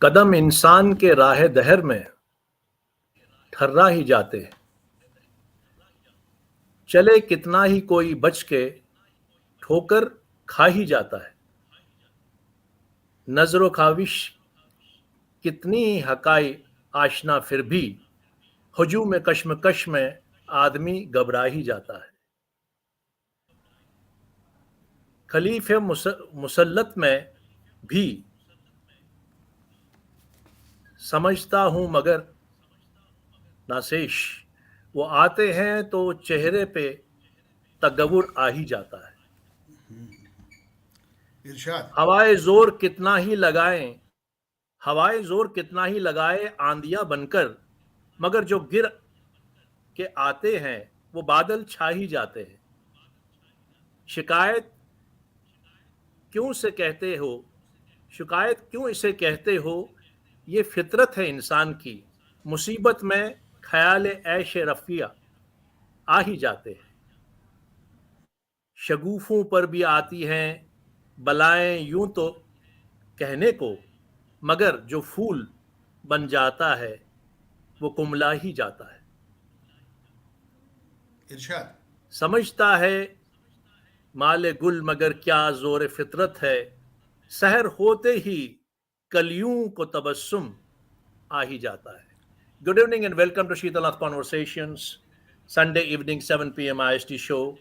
कदम इंसान के राह दहर में ठर्रा ही जाते हैं। चले कितना ही कोई बच के ठोकर खा ही जाता है। नजरो खाविश कितनी ही हकाई आशना फिर भी हुजूम कश्मकश में आदमी घबरा ही जाता है। खलीफे मुसल्लत में भी समझता हूं मगर नासेश वो आते हैं तो चेहरे पे तगव्वुर आ ही जाता है। इरशाद। हवाए जोर कितना ही लगाएं हवाए जोर कितना ही लगाए आंधियां बनकर, मगर जो गिर के आते हैं वो बादल छा ही जाते हैं। शिकायत क्यों से कहते हो शिकायत क्यों इसे कहते हो, ये फितरत है इंसान की। मुसीबत में ख्याल ऐश रफिया आ ही जाते हैं। शगुफों पर भी आती हैं बलाएं यूं तो कहने को, मगर जो फूल बन जाता है वो कुमला ही जाता है। इरशाद। समझता है माले गुल मगर क्या जोर फितरत है, सहर होते ही कलियों को तबस्सुम आ ही जाता है। Good evening and welcome to Sheetalath Conversations, Sunday evening 7 p.m. IST show.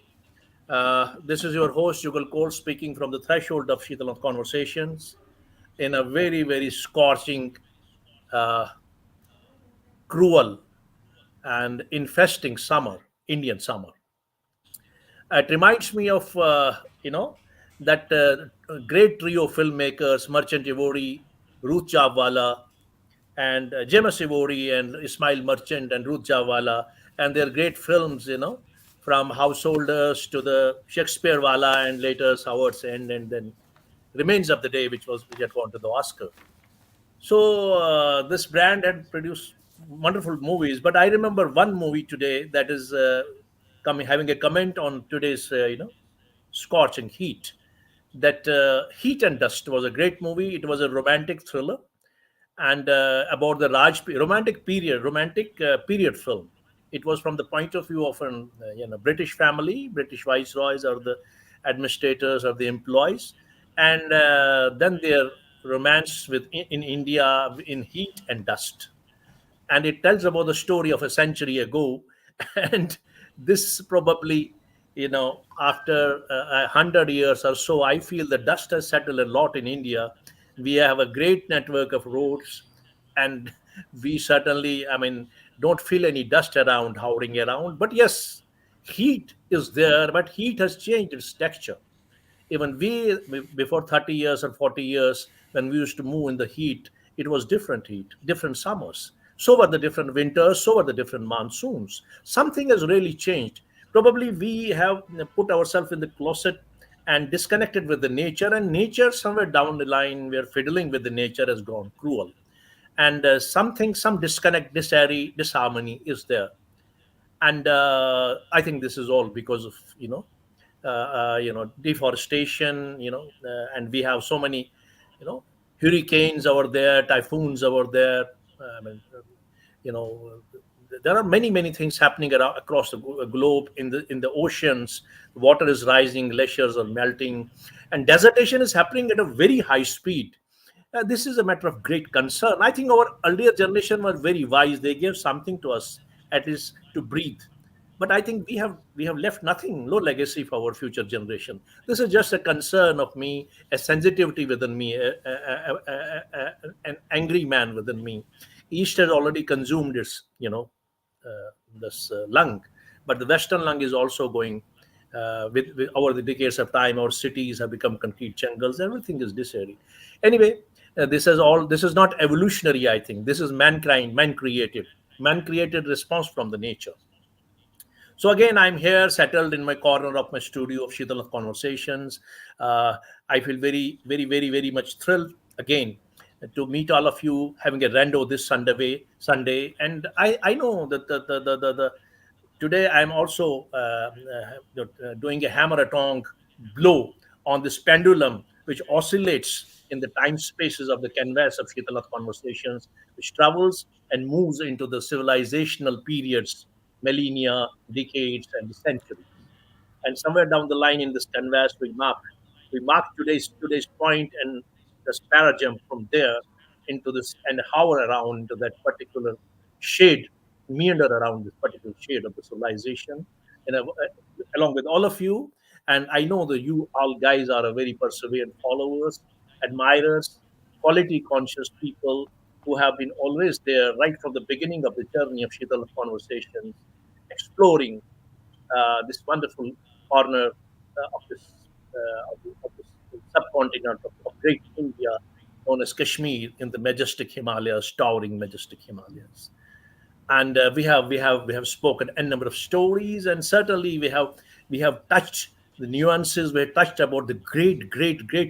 This is your host Jugal Koul speaking from the threshold of Sheetalath Conversations in a very, very scorching, uh, cruel, and infesting summer, Indian summer. It reminds me of that great trio of filmmakers, Merchant Ivory, Ruth Chawala, and James Ivory and Ismail Merchant and Ruth Chawala, and their great films, from Householders to the Shakespeare Wala and later Howard's End, and then Remains of the Day, which had gone to the Oscar. So this brand had produced wonderful movies, but I remember one movie today that is coming having a comment on today's scorching heat. That Heat and Dust was a great movie. It was a romantic thriller and about the romantic period film. It was from the point of view of an British family, British viceroys or the administrators or the employees, and then their romance in India in Heat and Dust. And it tells about the story of a century ago. And this probably, after 100 years or so, I feel the dust has settled a lot in India. We have a great network of roads, and we certainly, I mean, don't feel any dust around, hovering around. But yes, heat is there, but heat has changed its texture. Even we, before 30 years or 40 years, when we used to move in the heat, it was different heat, different summers. So were the different winters, so were the different monsoons. Something has really changed. Probably we have put ourselves in the closet and disconnected with the nature, and nature somewhere down the line, where fiddling with the nature has gone cruel. And some disconnect, disharmony is there. And I think this is all because of deforestation, and we have so many you know hurricanes over there, typhoons over there. I mean, you know there are many things happening across the globe. In the oceans, water is rising, glaciers are melting, and desertation is happening at a very high speed. This is a matter of great concern. I think our earlier generation were very wise. They gave something to us, at least to breathe. But I think we have left nothing, no legacy for our future generation. This is just a concern of me, a sensitivity within me, an angry man within me. East has already consumed its, this lung, but the Western lung is also going. Over the decades of time, our cities have become concrete jungles. Everything is disarray. Anyway, this is not evolutionary. I think this is mankind, man created response from the nature. So again, I'm here, settled in my corner of my studio of Shitala Conversations. Uh, I feel very, very, very, very much thrilled again to meet all of you, having a rando this Sunday. And I know that the today I'm also doing a hammer-a-tongue blow on this pendulum, which oscillates in the time spaces of the canvas of Shitala's conversations, which travels and moves into the civilizational periods, millennia, decades, and centuries. And somewhere down the line in this canvas, we mark today's point and the spara jump from there into this and hover around to that particular shade, meander around this particular shade of the civilization, and along with all of you. And I know that you all guys are a very perseverant followers, admirers, quality conscious people who have been always there right from the beginning of the journey of Shitala conversations, exploring this wonderful corner of this subcontinent of great India, known as Kashmir, in the majestic Himalayas, towering majestic Himalayas. And we have spoken a number of stories, and certainly we have touched the nuances. We have touched about the great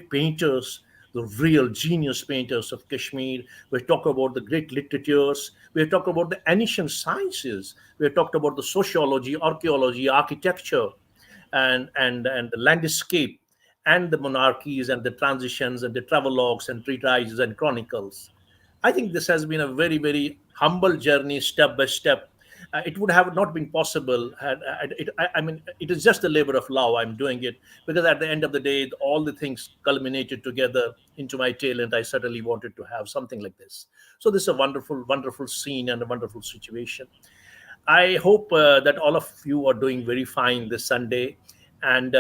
painters, the real genius painters of Kashmir. We talked about the great literatures. We have talked about the ancient sciences. We have talked about the sociology, archaeology, architecture, and the landscape, and the monarchies, and the transitions, and the travelogues, and treatises, and chronicles. I think this has been a very humble journey, step by step. It would have not been possible I mean, it is just a labor of love. I'm doing it because at the end of the day, all the things culminated together into my talent. I certainly wanted to have something like this. So this is a wonderful scene and a wonderful situation. I hope that all of you are doing very fine this Sunday. And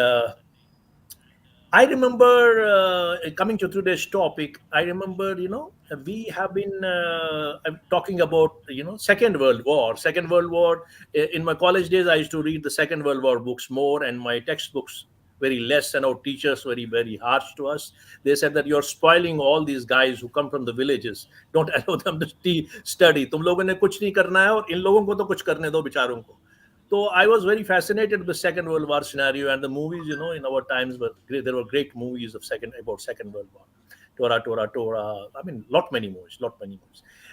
I remember coming to today's topic. I remember, we have been talking about, Second World War. Second World War. In my college days, I used to read the Second World War books more, and my textbooks very less, and our teachers very harsh to us. They said that you're spoiling all these guys who come from the villages. Don't allow them to study. तुम लोगों ने कुछ नहीं करना है और इन लोगों को तो कुछ करने दो बेचारों को. So I was very fascinated with the Second World War scenario, and the movies. In our times were great. There were great movies about Second World War, Tora. I mean, lot many movies.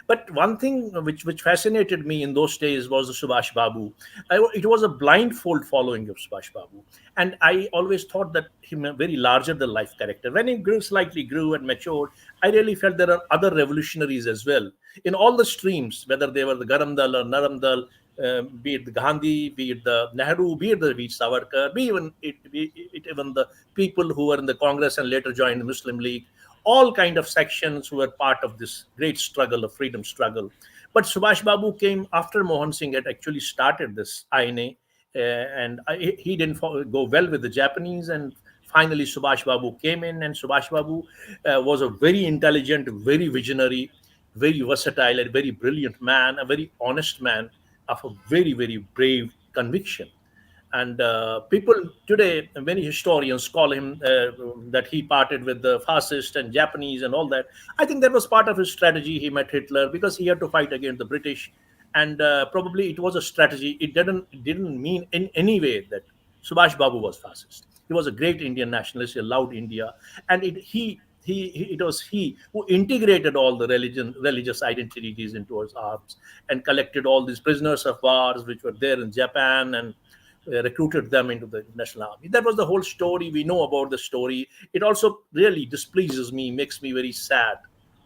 But one thing which fascinated me in those days was the Subhash Babu. It was a blindfold following of Subhash Babu, and I always thought that him a very larger than life character. When he grew and matured, I really felt there are other revolutionaries as well in all the streams, whether they were the Garam Dal or Naram Dal, be it the Gandhi, be it the Nehru, be it the Veer Savarkar, be it even the people who were in the Congress and later joined the Muslim League, all kind of sections who were part of this great struggle, of freedom struggle. But Subhash Babu came after Mohan Singh had actually started this INA, and he didn't go well with the Japanese, and finally Subhash Babu came in, and Subhash Babu was a very intelligent, very visionary, very versatile, and very brilliant man, a very honest man of a very brave conviction. And people today, many historians call him that he parted with the fascists and Japanese and all that. I think that was part of his strategy. He met Hitler because he had to fight against the British, and probably it was a strategy. It didn't mean in any way that Subhash Babu was fascist. He was a great Indian nationalist. He loved India, and it was he who integrated all the religious identities into his arms, and collected all these prisoners of wars which were there in Japan, and recruited them into the national army. That was the whole story. We know about the story. It also really displeases me, makes me very sad,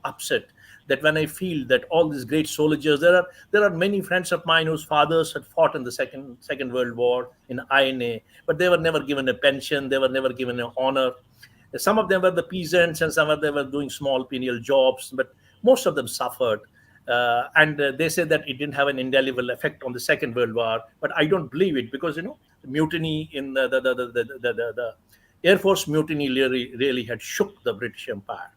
upset, that when I feel that all these great soldiers, there are many friends of mine whose fathers had fought in the Second World War in INA, but they were never given a pension. They were never given an honor. Some of them were the peasants, and some of them were doing small penial jobs, but most of them suffered. And they say that it didn't have an indelible effect on the Second World War, but I don't believe it, because the mutiny in the Air Force mutiny really had shook the British Empire.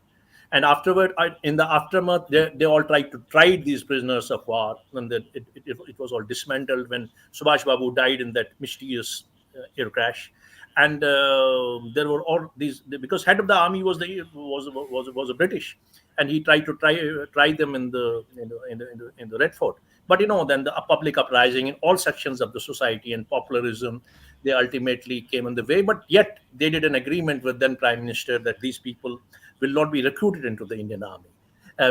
And afterward, in the aftermath, they all tried to try these prisoners of war, and it was all dismantled when Subhash Babu died in that mysterious air crash. And there were all these, because head of the army was a British, and he tried to try them in the Red Fort. But then the public uprising in all sections of the society and popularism, they ultimately came in the way. But yet they did an agreement with then Prime Minister that these people will not be recruited into the Indian army,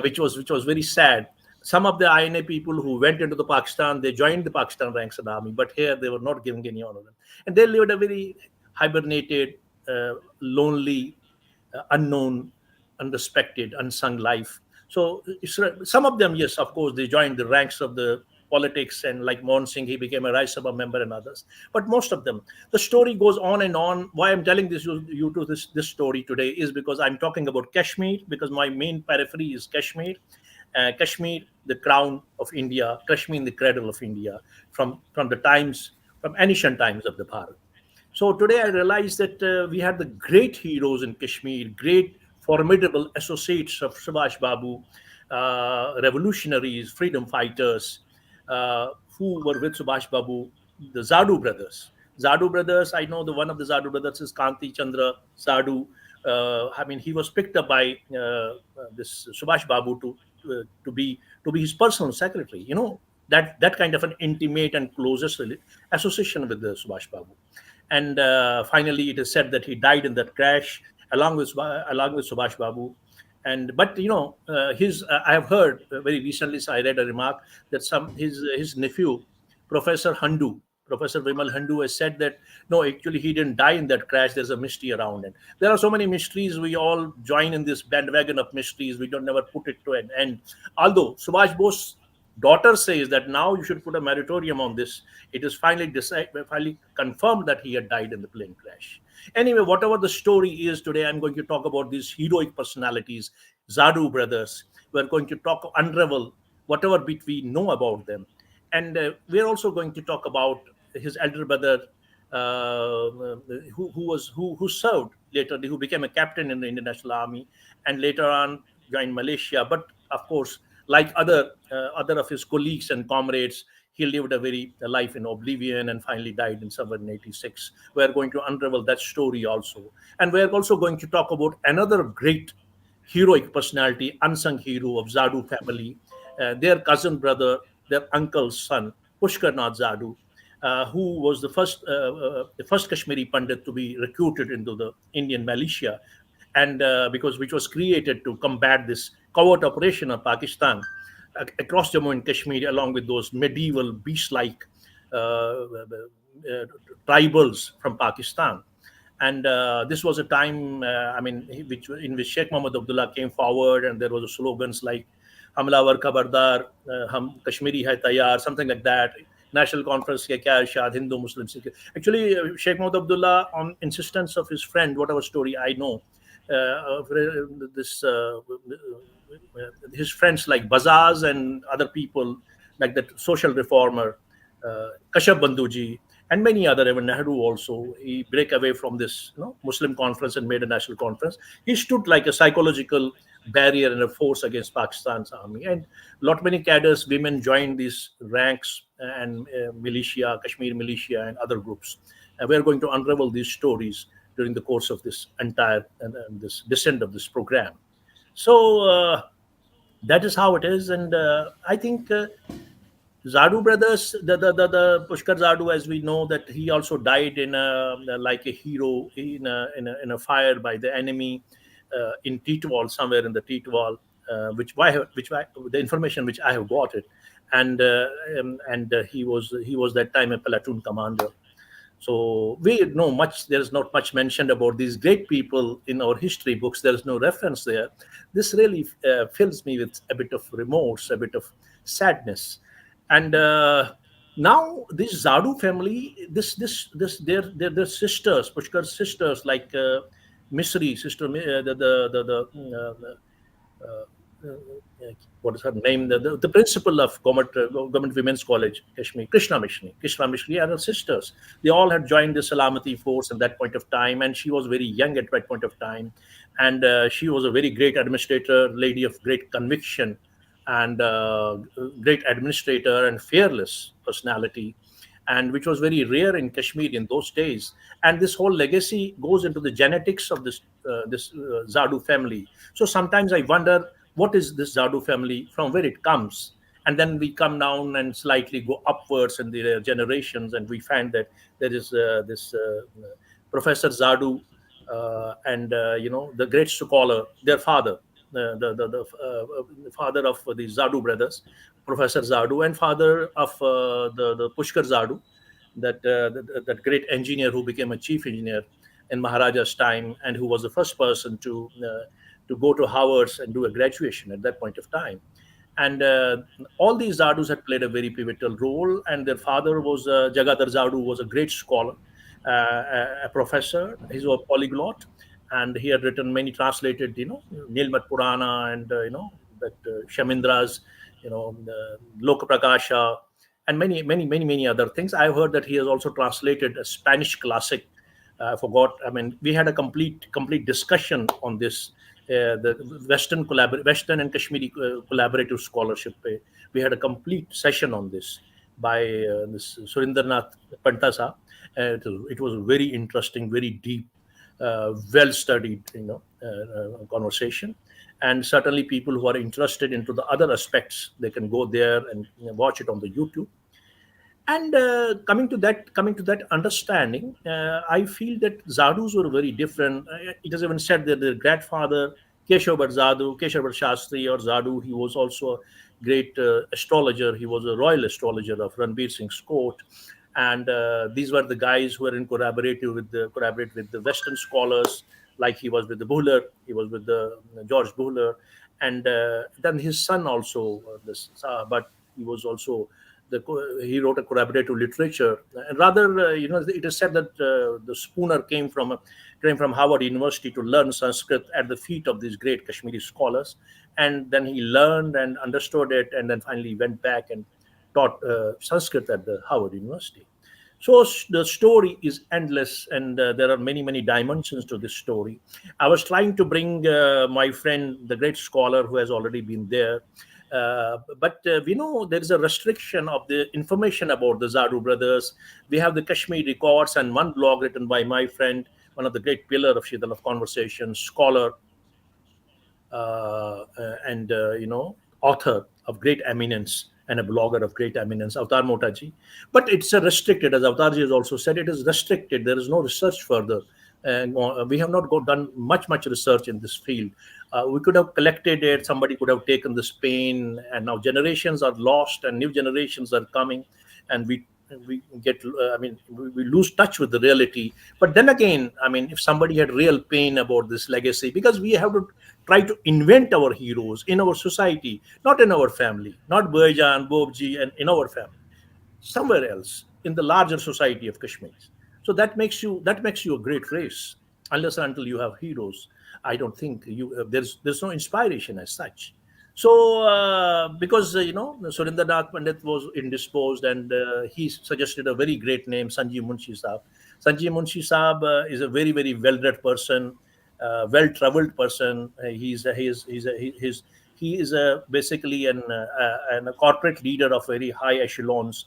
which was very sad. Some of the INA people who went into the Pakistan, they joined the Pakistan ranks of the army, but here they were not giving any honor. And they lived a very hibernated, lonely, unknown unrespected, unsung life. So some of them, yes, of course, they joined the ranks of the politics, and like Mohan Singh, he became a Rajya Sabha member and others. But most of them, the story goes on and on. Why I'm telling you to this story today is because I'm talking about Kashmir, because my main periphery is Kashmir. Kashmir, the crown of India, Kashmir, the cradle of India, from the times, from ancient times of the Bharat. So today I realized that we had the great heroes in Kashmir, great formidable associates of Subhash Babu, revolutionaries, freedom fighters, who were with Subhash Babu, the Zadoo brothers. Zadoo brothers, I know the one of the Zadoo brothers is Kanti Chandra Zadoo. I mean, he was picked up by this Subhash Babu to be his personal secretary. That kind of an intimate and closest association with the Subhash Babu. And finally, it is said that he died in that crash along with Subhash Babu. And but his I have heard very recently. So I read a remark that his nephew, Professor Handu, Professor Vimal Handu, has said that no, actually he didn't die in that crash. There's a mystery around it. There are so many mysteries. We all join in this bandwagon of mysteries. We don't never put it to an end. Although Subhash Bose daughter says that now you should put a moratorium on this. It is finally confirmed that he had died in the plane crash. Anyway, whatever the story is today, I'm going to talk about these heroic personalities, Zadoo brothers. We're going to unravel whatever bit we know about them, and we're also going to talk about his elder brother, who served later, who became a captain in the Indian National Army, and later on joined Malaysia. But of course, like other of his colleagues and comrades, he lived a very a life in oblivion and finally died in 786. We're going to unravel that story also, and we're also going to talk about another great heroic personality, unsung hero of Zadoo family, their cousin brother, their uncle's son, Pushkar Nath Zadoo, who was the first Kashmiri Pandit to be recruited into the Indian militia, and because which was created to combat this covert operation of Pakistan across Jammu and Kashmir, along with those medieval beast-like tribals from Pakistan. And this was a time, I mean, in which Sheikh Mohammed Abdullah came forward, and there was slogans like "Hamlavar Kabardar," "Hum Kashmiri hai tayar," something like that. National Conference ke kya irshad, Hindu Muslim Sikh. Actually, Sheikh Mohammed Abdullah, on insistence of his friend, whatever story I know, this his friends like Bazaz and other people like that social reformer, Kashyap Bandhuji, and many other, even Nehru also, he break away from this Muslim conference and made a national conference. He stood like a psychological barrier and a force against Pakistan's army. And lot many cadres, women joined these ranks and militia, Kashmir militia and other groups. And we're going to unravel these stories during the course of this entire and this descent of this program. So that is how it is. And I think Zadoo brothers, the Pushkar Zadoo, as we know, that he also died in like a hero in a fire by the enemy in Titwal, somewhere in the Titwal, the information which I have got it, and he was that time a platoon commander. So we know much. There is not much mentioned about these great people in our history books. There is no reference there. This really fills me with a bit of remorse, a bit of sadness. And now this Zadoo family, their sisters, Pushkar's sisters, like Misri sister, uh, what is her name? The principal of Government Women's College, Kashmir, Krishna Mishri, and her sisters. They all had joined the Salamati force at that point of time, and she was very young at that point of time, and she was a very great administrator, lady of great conviction, and great administrator and fearless personality, and which was very rare in Kashmir in those days. And this whole legacy goes into the genetics of this Zadoo family. So sometimes I wonder what is this Zadoo family, from where it comes, and then we come down and slightly go upwards in the generations, and we find that there is this Professor Zadoo, and the great scholar, their father, the father of the Zadoo brothers, Professor Zadoo, and father of the Pushkar Zadoo, that great engineer who became a chief engineer in Maharaja's time, and who was the first person to go to Harvard and do a graduation at that point of time. And all these Zadus had played a very pivotal role. And their father was Jagadhar Zadu, was a great scholar, a professor. He was a polyglot, and he had written many translated, Nilmat Purana and that Shamindra's, Loka Prakasha, and many other things. I've heard that he has also translated a Spanish classic. I forgot. I mean, we had a complete discussion on this. The Western and Kashmiri collaborative scholarship. We had a complete session on this by this Surindernath Pantasa. It was very interesting, very deep, well studied, conversation. And certainly, people who are interested into the other aspects, they can go there and watch it on the YouTube. And coming to that understanding, I feel that Zadus were very different. It is even said that their grandfather, Keshav Bhatt Zadu, Keshav Bhatt Shastri or Zadu, he was also a great astrologer. He was a royal astrologer of Ranbir Singh's court. And these were the guys who were in collaborate with the Western scholars, like he was with the Buhler, he was with the George Buhler, and then his son also, but he was also he wrote a collaborative literature. And rather, it is said that the Spooner came from Harvard University to learn Sanskrit at the feet of these great Kashmiri scholars, and then he learned and understood it, and then finally went back and taught Sanskrit at the Harvard University. So the story is endless, and there are many dimensions to this story. I was trying to bring my friend, the great scholar who has already been there, but we know there is a restriction of the information about the Zadu brothers. We have the Kashmir records and one blog written by my friend, one of the great pillar of Shidal of conversation, scholar, and author of great eminence and a blogger of great eminence, Avatar Motaji. But it's a restricted, as Avatarji has also said, it is restricted. There is no research further, and we have not done much research in this field. We could have collected it. Somebody could have taken this pain, and now generations are lost, and new generations are coming, and we get. We lose touch with the reality. But then again, I mean, if somebody had real pain about this legacy, because we have to try to invent our heroes in our society, not in our family, not Baijan, Bobji, and in our family, somewhere else in the larger society of Kashmir. So that makes you a great race. Unless and until you have heroes, I don't think there's no inspiration as such. So because Surendranath Pandit was indisposed, and he suggested a very great name, Sanjeev Munshi Saab. Sanjeev Munshi Saab is a very well-read person, well-traveled person. He is basically a corporate leader of very high echelons,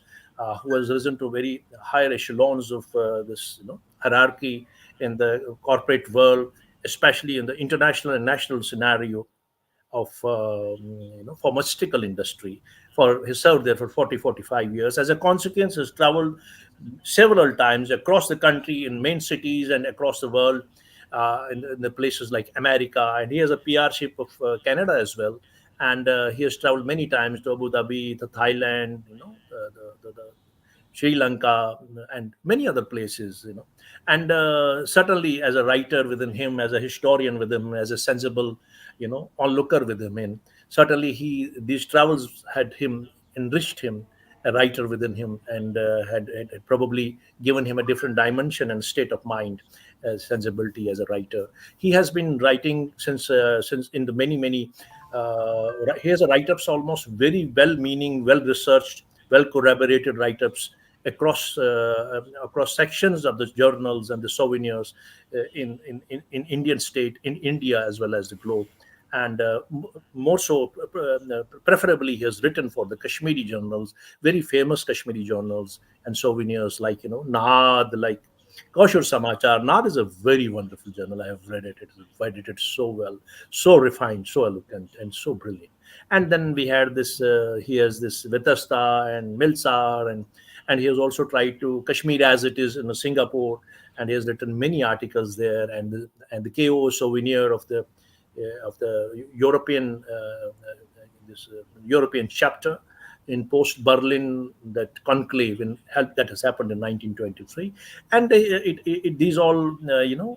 who has risen to very higher echelons of this hierarchy in the corporate world, especially in the international and national scenario of pharmaceutical industry. For he served there for 45 years. As a consequence, has traveled several times across the country, in main cities and across the world, in the places like America, and he has a PR ship of Canada as well. And he has traveled many times to Abu Dhabi, to Thailand, the Sri Lanka, and many other places, And certainly, as a writer within him, as a historian with him, as a sensible, onlooker with him, and certainly these travels had him enriched him, a writer within him, and had probably given him a different dimension and state of mind, sensibility as a writer. He has been writing since in the many. He has a write-ups almost very well-meaning, well-researched, well-corroborated write-ups across sections of the journals and the souvenirs in Indian state, in India as well as the globe. And more so, preferably, he has written for the Kashmiri journals, very famous Kashmiri journals and souvenirs like Naad, like Kaushal Samachar. Naad is a very wonderful journal. I have read it. It is edited so well, so refined, so eloquent, and so brilliant. And then we had this. He has this Vitasta and Milsar, and he has also tried to Kashmir as it is in Singapore, and he has written many articles there. And the KO souvenir of the European European chapter. in post Berlin, that conclave in that has happened in 1923. And these all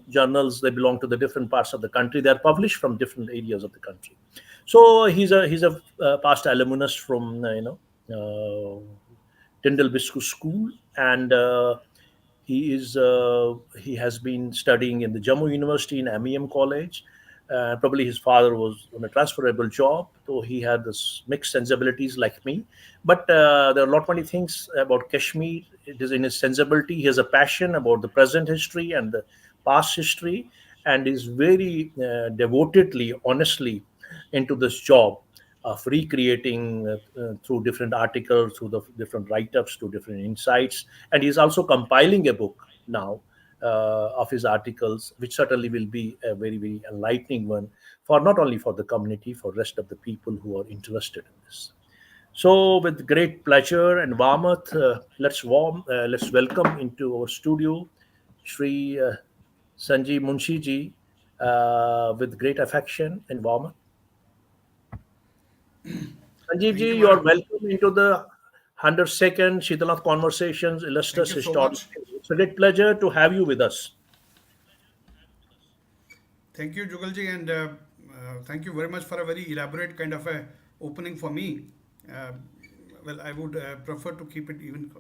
journals, they belong to the different parts of the country. They are published from different areas of the country. So he's a past alumnus from Tyndall Biscuit School, and he has been studying in the Jammu University in MEM College. Probably his father was on a transferable job, so he had this mixed sensibilities like me. But there are a lot many things about Kashmir. It is in his sensibility. He has a passion about the present history and the past history, and is very devotedly, honestly into this job of recreating through different articles, through the different write-ups, to different insights. And he's also compiling a book now of his articles, which certainly will be a very, very enlightening one for not only for the community, for rest of the people who are interested in this. So, with great pleasure and warmth, let's welcome into our studio Shri Sanjeev Munshi ji, with great affection and warmth. Sanjeev ji, Thank you you are very, welcome into the 102nd Shitalath Conversations, illustrious thank you so historian. much. It's a great pleasure to have you with us. Thank you, Jugalji, and thank you very much for a very elaborate kind of a opening for me. Uh, well, I would prefer to keep it even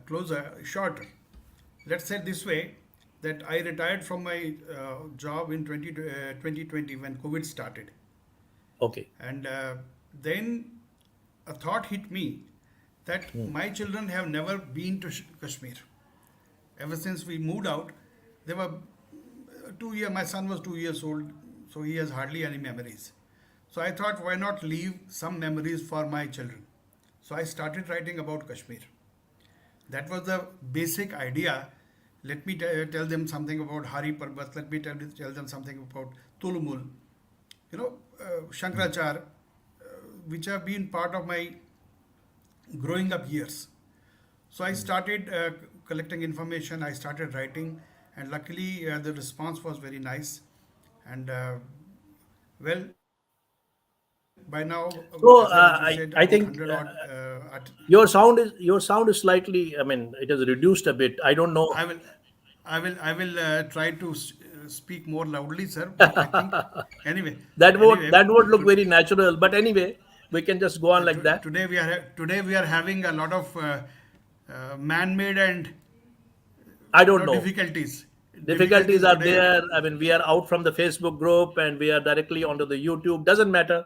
closer, shorter. Let's say this way that I retired from my job in 2020 when COVID started, Okay. and then a thought hit me that my children have never been to Kashmir. Ever since we moved out, they were 2 years. My son was 2 years old, so he has hardly any memories. So I thought, why not leave some memories for my children? So I started writing about Kashmir. That was the basic idea. Let me tell them something about Hari Parbat. Let me tell them something about Tulumul. Shankrachar, which have been part of my growing up years. So I started collecting information, I started writing, and luckily the response was very nice. And well, by now, as you So said, about I 100 think odd. your sound is slightly. I mean, it has reduced a bit. I don't I know. will, I will try to speak more loudly, sir. But I think anyway, That would look to, very natural. But anyway, we can just go on like that. today we are having a lot of man-made and I don't know. difficulties. Difficulties Difficulties are today. there. I mean, we are out from the Facebook group and we are directly onto the YouTube. Doesn't matter.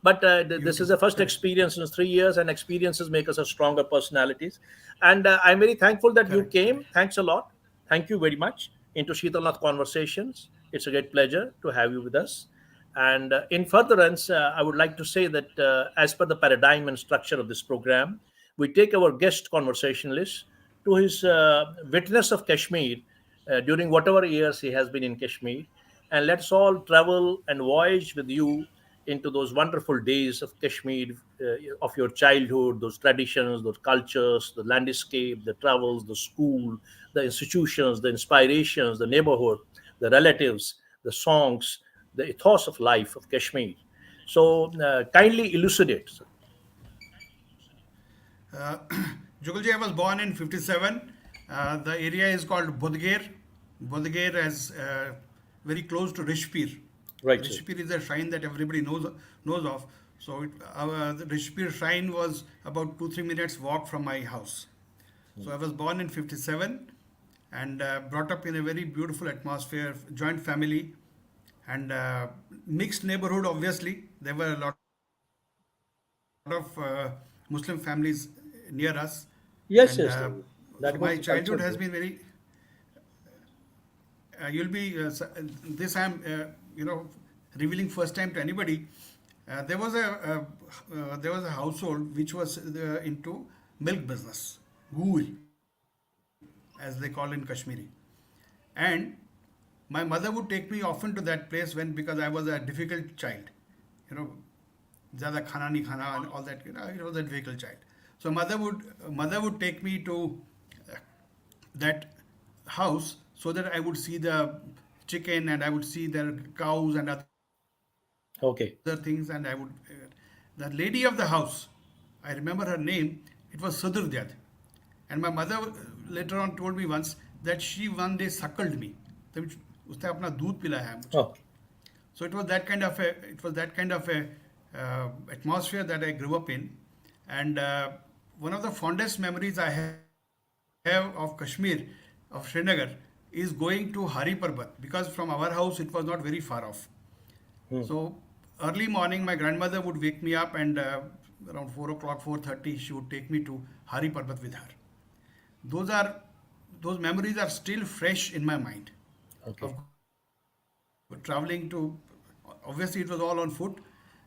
But this is YouTube, the first correct, experience in 3 years, and experiences make us a stronger personalities. And I'm very thankful that you correct, came. correct. Thanks a lot. Thank you very much into Sheetalnath Conversations. It's a great pleasure to have you with us. And in furtherance, I would like to say that as per the paradigm and structure of this program, we take our guest conversationalist to his witness of Kashmir during whatever years he has been in Kashmir. And let's all travel and voyage with you into those wonderful days of Kashmir, of your childhood, those traditions, those cultures, the landscape, the travels, the school, the institutions, the inspirations, the neighborhood, the relatives, the songs, the ethos of life of Kashmir. So kindly elucidate. Sir. Uh, Jugalji, I was born in 57. The area is called Bodhgher. Bodhgher is very close to Rishpir. Right, sir. Rishpir is a shrine that everybody knows of. So the Rishpir shrine was about 2-3 minutes walk from my house. So I was born in 57 and brought up in a very beautiful atmosphere, joint family, and mixed neighborhood. Obviously, there were a lot of Muslim families near us, and Yes, so yes, my sir. childhood That has was the been culture very. there. You'll be this I'm revealing first time to anybody. There was a household which was into milk business, Gool, as they call in Kashmiri, and my mother would take me often to that place when because I was a difficult child, you know, ज़्यादा खाना नहीं खाना and all that. It was a difficult child. So mother would take me to that house so that I would see the chicken and I would see their cows and other things, and Okay. I would the lady of the house I remember her name. It was Sadurdyad. And my mother later on told me once that she one day suckled me. तो उसने अपना दूध पिलाया है मुझे. Okay. So it was that kind of a atmosphere that I grew up in, and one of the fondest memories I have of Kashmir, of Srinagar, is going to Hari Parbat, because from our house it was not very far off. So early morning, my grandmother would wake me up, and around 4 o'clock, 4:30, she would take me to Hari Parbat with her. Those are those memories are still fresh in my mind Okay. of traveling to. Obviously, it was all on foot,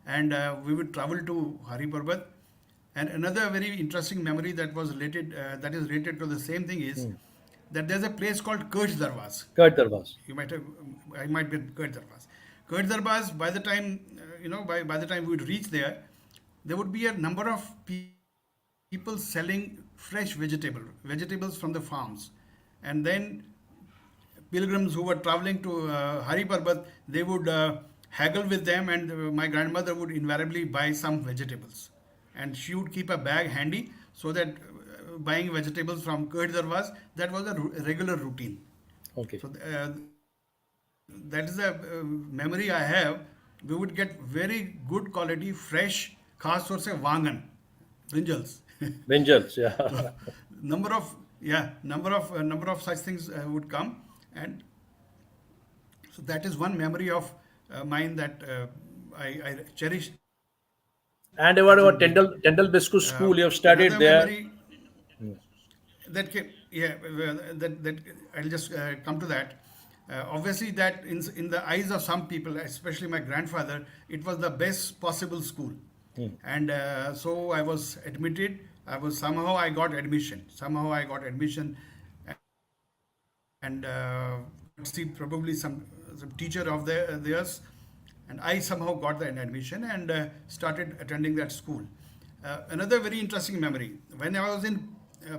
and we would travel to Hari Parbat. And another very interesting memory that was related, that is related to the same thing, is that there's a place called Kirch Darwas. Kurt Darwas. You might have, I might be Kirch Darwas. Kirch Darwas. By the time, by the time we would reach there, there would be a number of people selling fresh vegetables from the farms, and then pilgrims who were traveling to Hari Parbat, they would haggle with them, and my grandmother would invariably buy some vegetables, and she would keep a bag handy, so that buying vegetables from Kirch Darwas, that was a regular routine. Okay. So that is a memory I have. We would get very good quality, fresh, खास तौर से वांगन, brinjals. Vengeance, yeah. number of such things would come, and so that is one memory of mine that I cherish. And what about Tendal Biscuit School? You have studied Another there. memory that came, that I'll just come to that. Obviously, that in the eyes of some people, especially my grandfather, it was the best possible school, and so I was admitted. I got admission. And see, probably some teacher of theirs, and I somehow got the admission, and started attending that school. Another very interesting memory, when I was in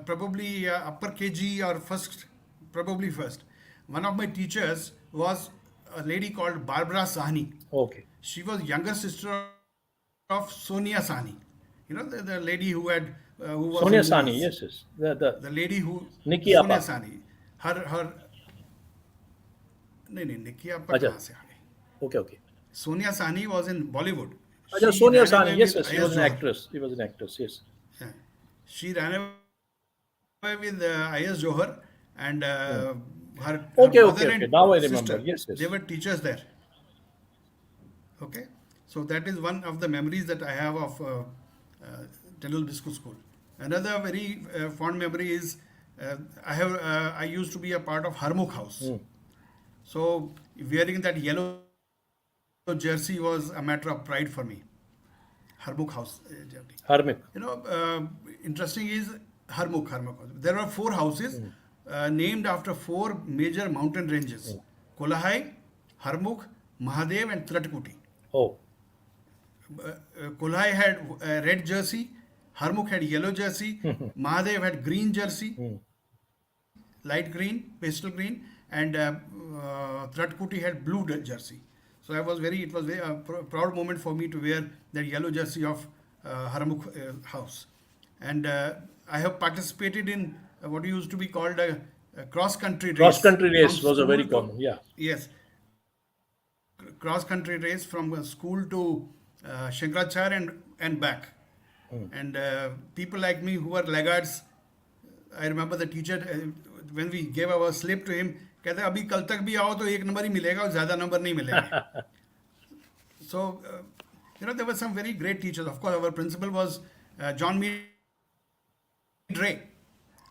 probably upper KG or probably first, one of my teachers was a lady called Barbara Sahni. Okay. She was younger sister of Sonia Sahni. The lady who was Sonia in Sani, movies. yes. The lady who Nikki Sonia Appa. Sahni. Her नहीं निकी अप्पा अच्छा. कहाँ से आ गई? Okay. Sonia Sahni was in Bollywood. Acha, She Sonia ran Sani, away yes, with she Ayaz was an Johar. actress. She was an actress, yes. Yeah. She ran away with Ayaz Johar, and her Okay. mother and Now I sister, remember. Yes. they were teachers there. Okay, so that is one of the memories that I have of Tendal Biscuit School. Another very fond memory is I used to be a part of Harmukh House. So wearing that yellow jersey was a matter of pride for me. Harmukh House jersey. Harmik. Interesting is Harmukh. There are 4 houses named after 4 major mountain ranges: Kolahai, Harmukh, Mahadev, and Tratkuti. Oh. Kolhai had red jersey, Harmukh had yellow jersey, Mahadev had green jersey, light green, pastel green, and Tratkuti had blue jersey. So it was very proud moment for me to wear that yellow jersey of Harmukh house. And I have participated in what used to be called a cross-country race. Cross-country race From was a school very to- common, yeah. Yes, cross-country race from school to Shankaracharya and back. And people like me who were laggards, I remember the teacher, when we gave our slip to him, कहते अभी कल तक भी आओ तो 1 number ही मिलेगा और ज़्यादा नंबर नहीं मिलेंगे. So, there were some very great teachers. Of course, our principal was John Mead Ray.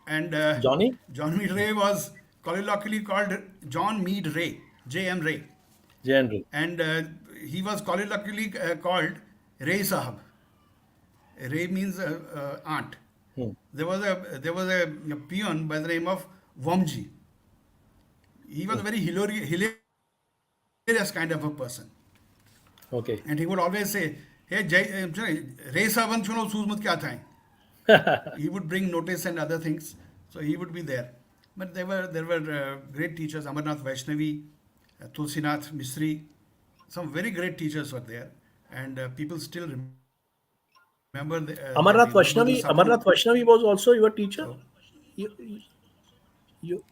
And Johnny? John Mead Ray was colloquially called John Mead Ray, J.M. Ray. General. And he was colloquially called Ray Sahab. Ray means aunt. There was a peon by the name of Vomji. He was a very hilarious kind of a person. Okay. And he would always say, "Hey, Ray Saban chuno suzmut kya tha?" He would bring notice and other things, so he would be there. But there were great teachers: Amarnath Vaishnavi, Tulsinath Misri. Some very great teachers were there, and people still their name, Muhammad Sapur. Amarnath Vaishnavi was also your teacher. So, You, you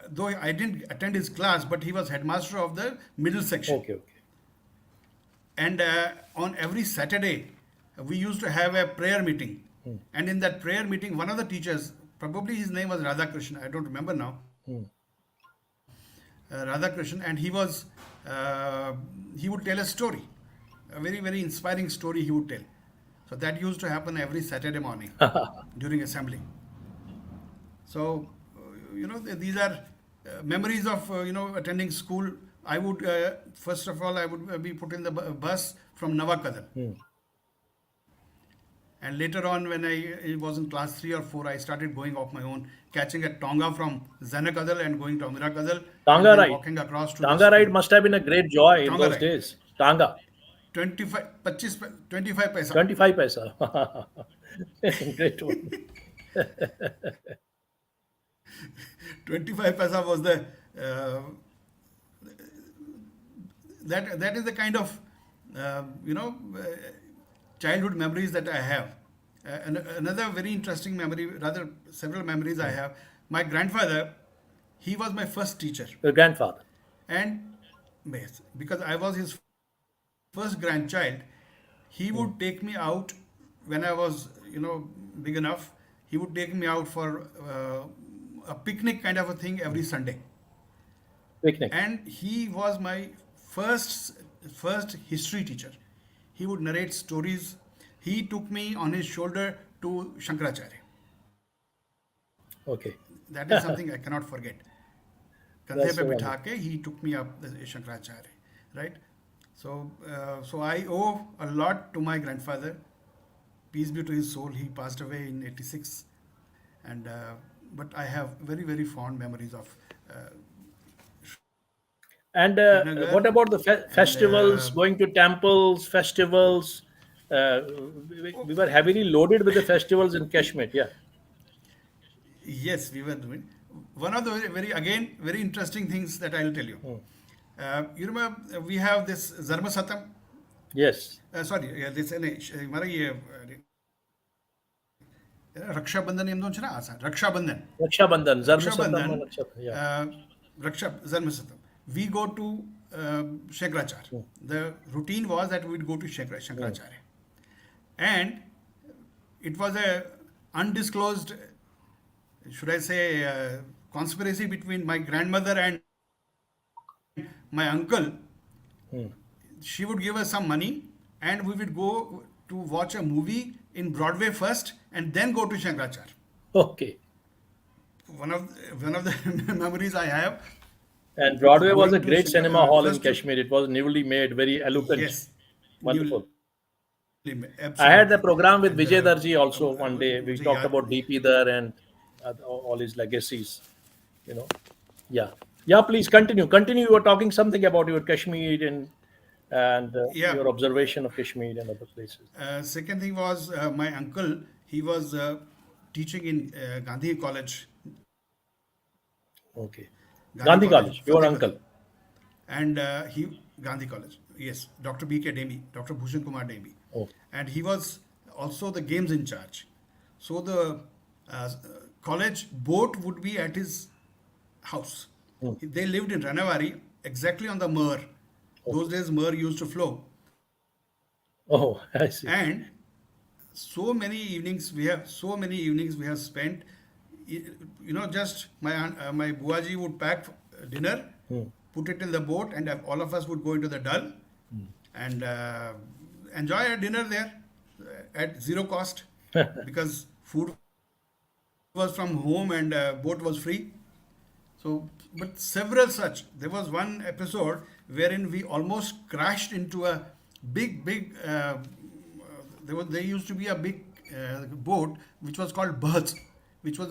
though I didn't attend his class, but he was headmaster of the middle section. okay, okay. And on every Saturday, we used to have a prayer meeting. And in that prayer meeting, one of the teachers, probably his name was Radhakrishnan, I don't remember now, Radhakrishnan, and he would tell a story, a very, very inspiring story he would tell. So that used to happen every Saturday morning during assembly. So, these are memories of, attending school. I would, first of all, I would be put in the bus from Navakadal. And later on, when I was in class 3 or 4, I started going off my own, catching a Tonga from Zanakadal and going to Amirakadal, and Tanga then ride. walking across to the Tanga ride school. must have been a great joy in Tonga those ride. days. Tanga, 25 paisa. 25 paisa. Great one. 25 paisa was the that is the kind of childhood memories that I have. And another very interesting memory, rather several memories I have. My grandfather, he was my first teacher, Your grandfather. and yes, because I was his first grandchild, he would take me out when I was big enough. He would take me out for a picnic kind of a thing every Sunday. Picnic. And he was my first history teacher. He would narrate stories. He took me on his shoulder to Shankaracharya. Okay. That is something I cannot forget. Kandhe That's pe so bitha wonderful. ke he took me up the Shankaracharya, right? So I owe a lot to my grandfather. Peace be to his soul. He passed away in '86, and but I have very, very fond memories of And what Srinagar, about the and festivals, going to temples, festivals? We were heavily loaded with the festivals in Kashmir. Yeah. yes, we were doing one of the again very interesting things that I'll tell you. You remember we have this Zarmasatam. Yes. Sorry, yeah, this हमारा ये Rakshabandhan M दोन Rakshabandhan Raksha Bandhan, Zarmasatam, Rakshabandhan Yeah. Raksha Zarmasatam. We go to Shankaracharya. The routine was that we'd go to Shankaracharya, and it was a undisclosed, should I say, conspiracy between my grandmother and my uncle. She would give us some money, and we would go to watch a movie in Broadway first, and then go to Shankaracharya. Okay. One of the memories I have, And Broadway was a going to great cinema hall in first to, Kashmir. It was newly made, very eloquent, yes, wonderful. I had a absolutely, program with and Vijay Darji also one day. We मुझे talked याद about DP there and all his legacies. You know, yeah, yeah. Please continue. Continue. You were talking something about your Kashmir and yeah. your observation of Kashmir and other places. Second thing was my uncle. He was teaching in Gandhi College, Okay, Gandhi Gandhi College, College. Your Fatehpur, uncle. and he Gandhi College. Yes, Dr. B.K. Demi, Dr. Bhushan Kumar Demi, Oh, and he was also the games in charge. So the college boat would be at his house. They lived in Ranavari, exactly on the Mer. Those days, Mer used to flow, oh, I see. and so many evenings we have spent. Just my buaji would pack dinner, put it in the boat, and all of us would go into the Dal and enjoy a dinner there at zero cost because food was from home and boat was free. So, but several such. There was one episode wherein we almost crashed into a big. There used to be a big boat which was called Bahats, which was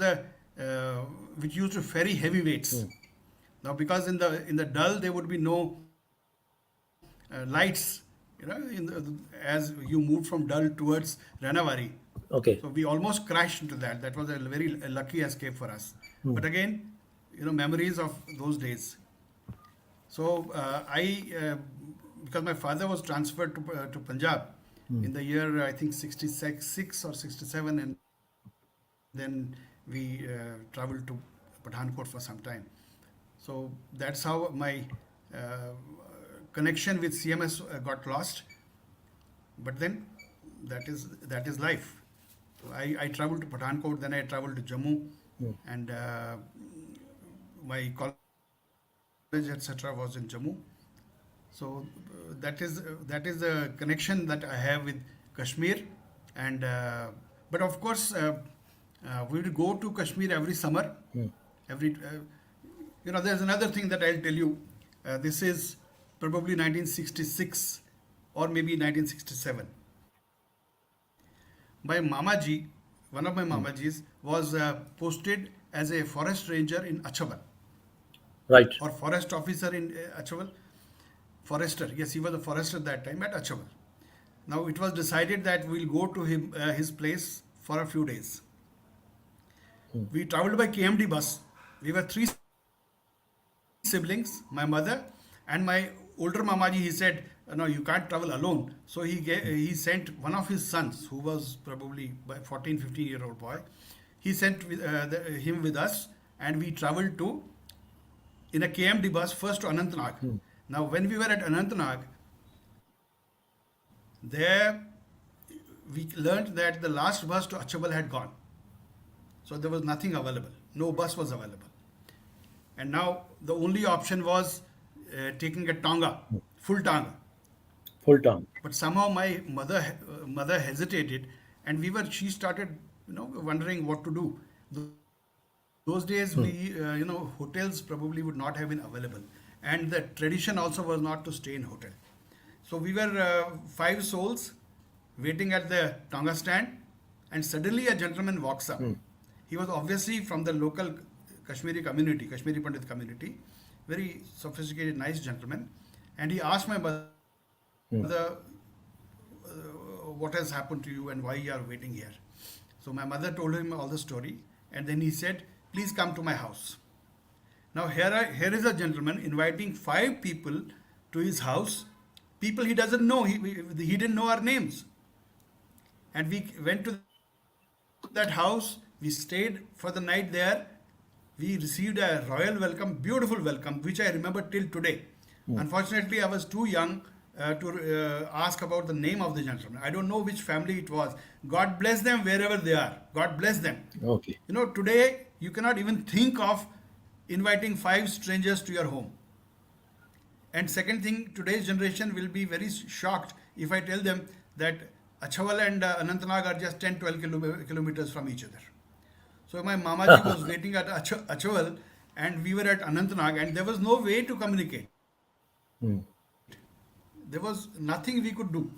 which used to ferry heavy weights. Now, because in the Dal there would be no lights, as you moved from Dal towards Ranavari. Okay. So we almost crashed into that. That was a very lucky escape for us. But again, memories of those days. So because my father was transferred to Punjab, in the year I think 66 or 67, and then we traveled to Pathankot for some time. So that's how my uh, connection with CMS got lost. But then that is life. So I traveled to Pathankot, then I traveled to Jammu, and my college etc. was in Jammu. So that is the connection that I have with Kashmir, and but of course we will go to Kashmir every summer. Every there's another thing that I'll tell you. This is probably 1966 or maybe 1967. My Mamaji, one of my Mamajis, was posted as a forest ranger in Achabal, Right. or forest officer in Achabal. Forester, yes, he was a forester that time at Achabal. Now it was decided that we'll go to his place for a few days. We traveled by KMD bus. We were three siblings, my mother and my older Mamaji. He said, "No, you can't travel alone." So he sent one of his sons, who was probably by 14, 15-year-old boy. He sent him with us, and we traveled in a KMD bus first to Anantnag. Now, when we were at Anantnag, there we learned that the last bus to Achabal had gone. So there was nothing available. No bus was available. And now the only option was taking a Tonga, full Tonga. Full time. But somehow my mother hesitated, and she started wondering what to do. Those days we hotels probably would not have been available, and the tradition also was not to stay in hotel. So we were 5 souls waiting at the Tonga stand, and suddenly a gentleman walks up. He was obviously from the local Kashmiri community, Kashmiri Pandit community, very sophisticated, nice gentleman, and he asked my mother, what has happened to you and why you are waiting here. So my mother told him all the story, and then he said, "Please come to my house." Now here is a gentleman inviting 5 people to his house, people he doesn't know. He didn't know our names, and we went to that house. We stayed for the night there. We received a royal welcome, beautiful welcome, which I remember till today. Unfortunately, I was too young to ask about the name of the gentleman. I don't know which family it was. God bless them wherever they are. God bless them. Okay. Today you cannot even think of inviting 5 strangers to your home. And second thing, today's generation will be very shocked if I tell them that Achabal and Anantnag are just 10-12 kilometers from each other. So my Mamaji was waiting at Achabal, and we were at Anantnag, and there was no way to communicate. There was nothing we could do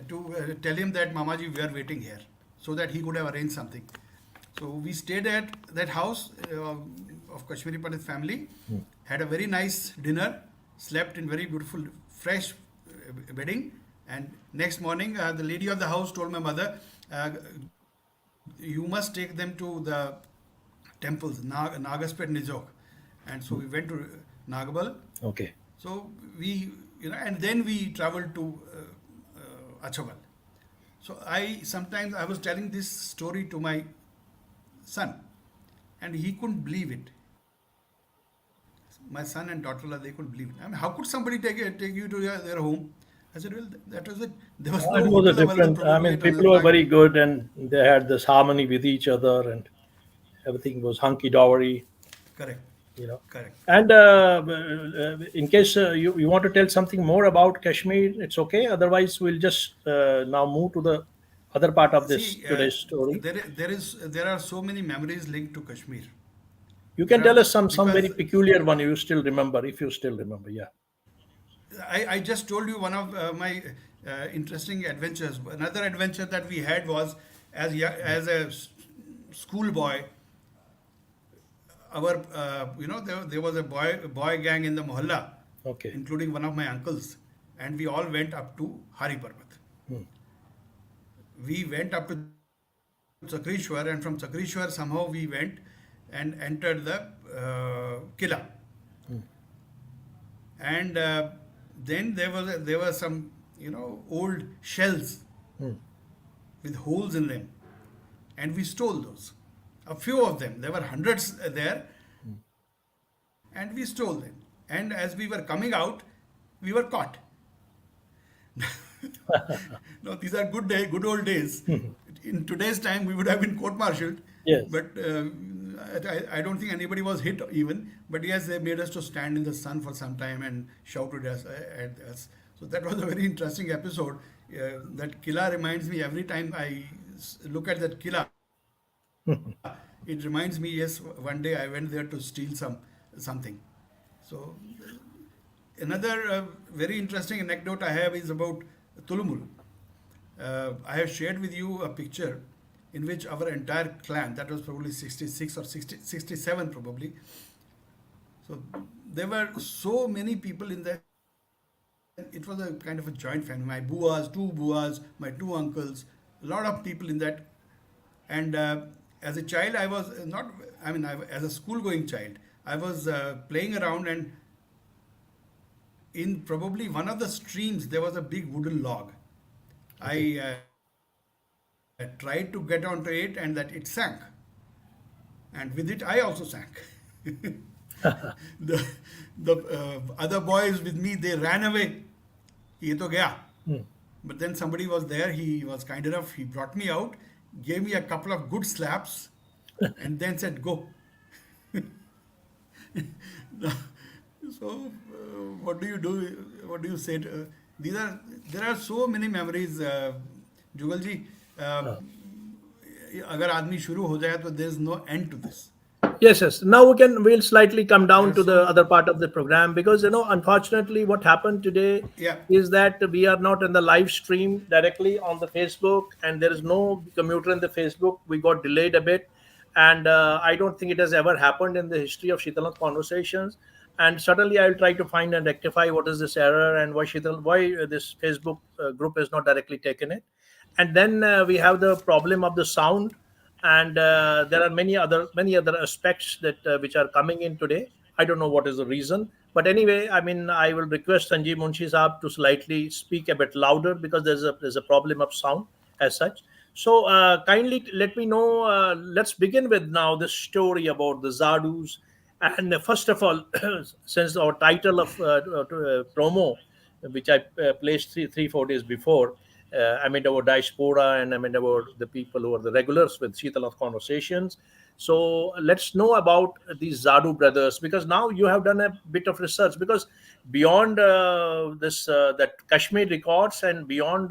to tell him that Mamaji, we are waiting here, so that he could have arranged something. So we stayed at that house of Kashmiri Pandit family, had a very nice dinner, slept in very beautiful, fresh bedding, and next morning the lady of the house told my mother, "You must take them to the temples, Nagaspet, Nizok." And so we went to Nagabal. Okay. So we, and then we traveled to Achabal. So sometimes I was telling this story to my son, and he couldn't believe it. My son and daughter, they couldn't believe it. I mean, how could somebody take you to their home? I said, well, that was it. There was no It was a hotel available different. I probably mean, at people were Anantnag. very good, and they had this harmony with each other, and everything was hunky dory. Correct, correct. And in case you want to tell something more about Kashmir, it's okay. Otherwise, we'll just now move to the other part of this See, today's story. there are so many memories linked to Kashmir. You There can are tell us some very because peculiar one you still remember, if you still remember. Yeah. I just told you one of my interesting adventures. Another adventure that we had was as a schoolboy. Our there was a boy gang in the mohalla, Okay. including one of my uncles, and we all went up to Hari Parbat. We went up to Chakrishwar, and from Chakrishwar somehow we went and entered the Kila. And then there was some old shells Hmm. with holes in them, and we stole those. A few of them. There were hundreds there, and we stole them. And as we were coming out, we were caught. No, these are good old days. In today's time, we would have been court-martialed, Yes. but I don't think anybody was hit even. But yes, they made us to stand in the sun for some time and shouted at us. So that was a very interesting episode. That Killa reminds me every time I look at that Killa. It reminds me, yes, one day I went there to steal something. So another very interesting anecdote I have is about Tulumul. I have shared with you a picture in which our entire clan, that was probably 66 or 67 probably. So there were so many people in there. It was a kind of a joint family. My two buas, my two uncles, a lot of people in that. And as a child, I was not, I mean, as a school going child, I was playing around, and in probably one of the streams, there was a big wooden log. Okay. I tried to get onto it, and that it sank. And with it, I also sank. the the other boys with me, they ran away. Ye to gaya. Hmm. But then somebody was there. He was kind enough. He brought me out, gave me a couple of good slaps, and then said, "Go." So, what do you do? What do you say? These are There are so many memories, Jugal ji. Uh, अगर आदमी शुरू हो जाए तो there is no end to this. Yes, yes. Now we'll slightly come There down are to the so other part of the program, because unfortunately what happened today yeah. is that we are not in the live stream directly on the Facebook, and there is no commuter in the Facebook. We got delayed a bit, and I don't think it has ever happened in the history of Shitalat conversations. And certainly I will try to find and rectify what is this error, and why this Facebook group has not directly taken it. And then we have the problem of the sound, and there are many other aspects that which are coming in today. I don't know what is the reason, but anyway, I mean, I will request Sanjeev Munshi Saab to slightly speak a bit louder, because there's a problem of sound as such. So kindly let me know. Let's begin with now this story about the Zadoos. And first of all, since our title of promo, which I placed 3 4 days before, I meant about diaspora, and I meant about the people who are the regulars with Shitalath conversations. So let's know about these Zadoo brothers, because now you have done a bit of research. Because beyond this that Kashmir records, and beyond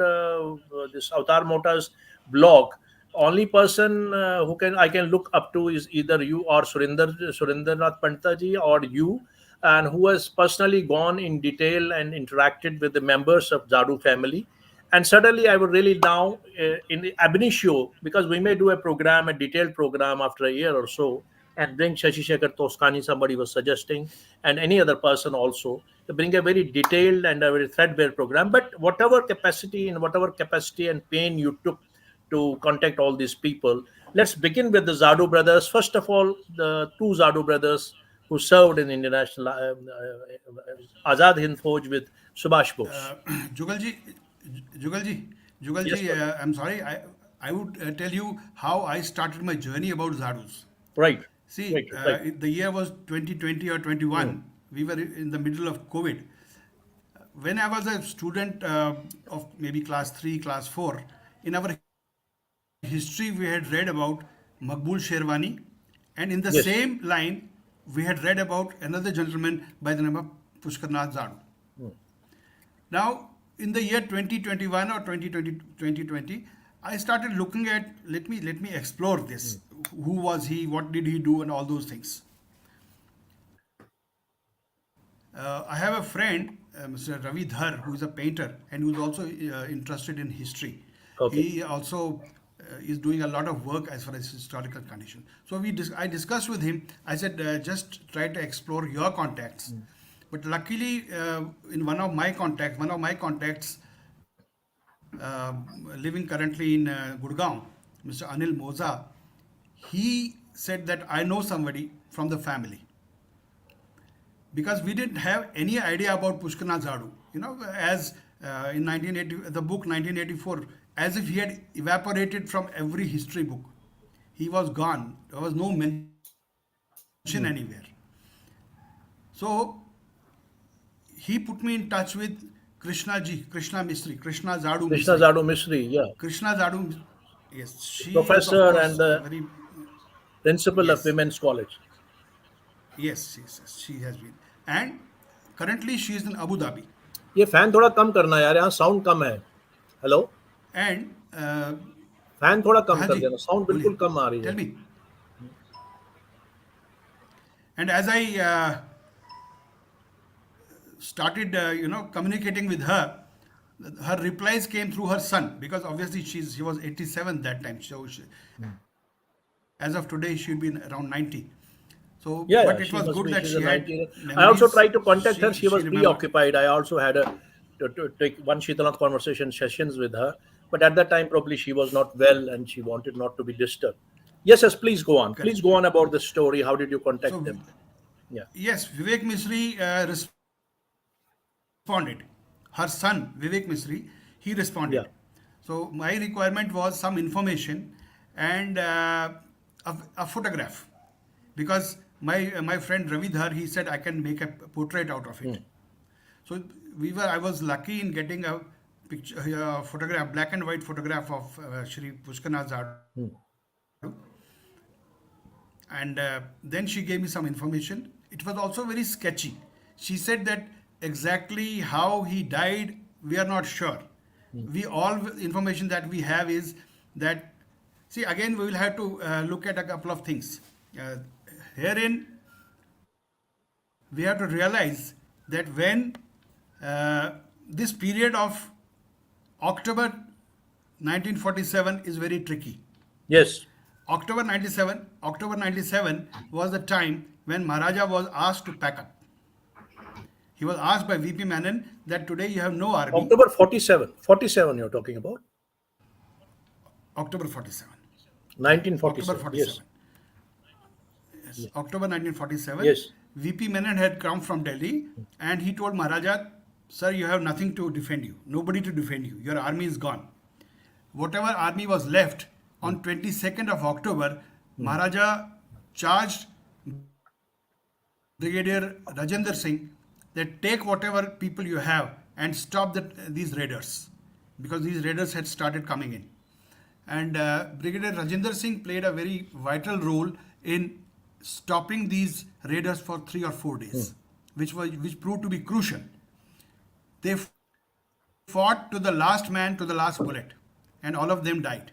this Avatar Mota's blog, only person who can I can look up to is either you or Surendranath Pandita ji, or you, and who has personally gone in detail and interacted with the members of Zadoo family. And certainly I would really now in the ab initio, because we may do a detailed program after a year or so, and bring Shashi Shekhar Toskani, somebody was suggesting, and any other person also, to bring a very detailed and a very threadbare program. But whatever capacity and pain you took to contact all these people, let's begin with the Zadoo brothers. First of all, the two Zadoo brothers who served in international Azad Hind Fauj with Subhash Bose. Uh, Jugal ji Jugal ji Jugal Yes, ji brother. I'm sorry, I would tell you how I started my journey about Zadus. Right, right, See, right. the year was 2020 or Hmm. 21. We were in the middle of COVID. When I was a student of maybe class 3, class 4, in our history we had read about Maqbul Sherwani, and in the Yes. same line we had read about another gentleman by the name of Pushkarnath Zadu. Hmm. Now, in the year 2021 or 2020, I started looking at, let me explore Hmm. this. Who was he? What did he do? And all those things. I have a friend, Mr. Ravi Dhar, who is a painter and who is also interested in history. Okay. He also is doing a lot of work as far as historical condition. So I discussed with him. I said, just try to explore your contacts. But luckily, in one of my contacts living currently in Gurgaon, Mr. Anil Moza, he said that I know somebody from the family, because we didn't have any idea about Pushkana Zadu. As in 1980, the book 1984, as if he had evaporated from every history book. He was gone. There was no mention anywhere. So he put me in touch with Krishna ji, Krishna Misri, Krishna Zadoo Krishna Misri. Zadoo Misri, yeah, Krishna Zadoo, yes, she is of professor and course a the very, principal of yes, Women's College. yes, she has been. And currently she is in Abu Dhabi. ये fan थोड़ा कम करना यार, यहाँ sound कम है. Hello, And fan थोड़ा कम हाँ कर जी, देना, साउंड बोलिए, बिल्कुल कम आ रही tell है. me. And as I started, communicating with her, her replies came through her son because obviously she was 87 that time. So as of today, she'd been around 90. So, Yeah, but yeah, it she was must good be. that She's she a had 90. I also memories. tried to contact her. She She was remembered. preoccupied. I also had to take one Shitanath conversation sessions with her. But at that time, probably she was not well and she wanted not to be disturbed. Yes, yes, please go on. Please Correct. go on about the story. How did you contact So them? Yeah. yes, Vivek Misri responded. Her son Vivek Misri, he Yeah. responded. So my requirement was some information and a photograph, because my friend Ravidhar, he said I can make a portrait out of it. So I was lucky in getting a picture, photograph, black and white photograph of Shri Pushkanath Zadoo. And then she gave me some information. It was also very sketchy. She said that exactly how he died, we are not sure. We all information that we have is that, see, again we will have to look at a couple of things. Herein, we have to realize that when this period of October 1947 is very tricky. Yes. October 97 was the time when Maharaja was asked to pack up. He was asked by VP Menon that today you have no army. October 47. 47 you're talking about? October 47. 1947. October Yes. 47. Yes. October 1947. Yes. VP Menon had come from Delhi and he told Maharaja, sir, you have nothing to defend you. Nobody to defend you. Your army is gone. Whatever army was left, on 22nd of October, Maharaja charged Brigadier Rajendra Singh that take whatever people you have and stop these raiders, because these raiders had started coming in. And Brigadier Rajendra Singh played a very vital role in stopping these raiders for 3 or 4 days, which proved to be crucial. They fought to the last man, to the last bullet, and all of them died.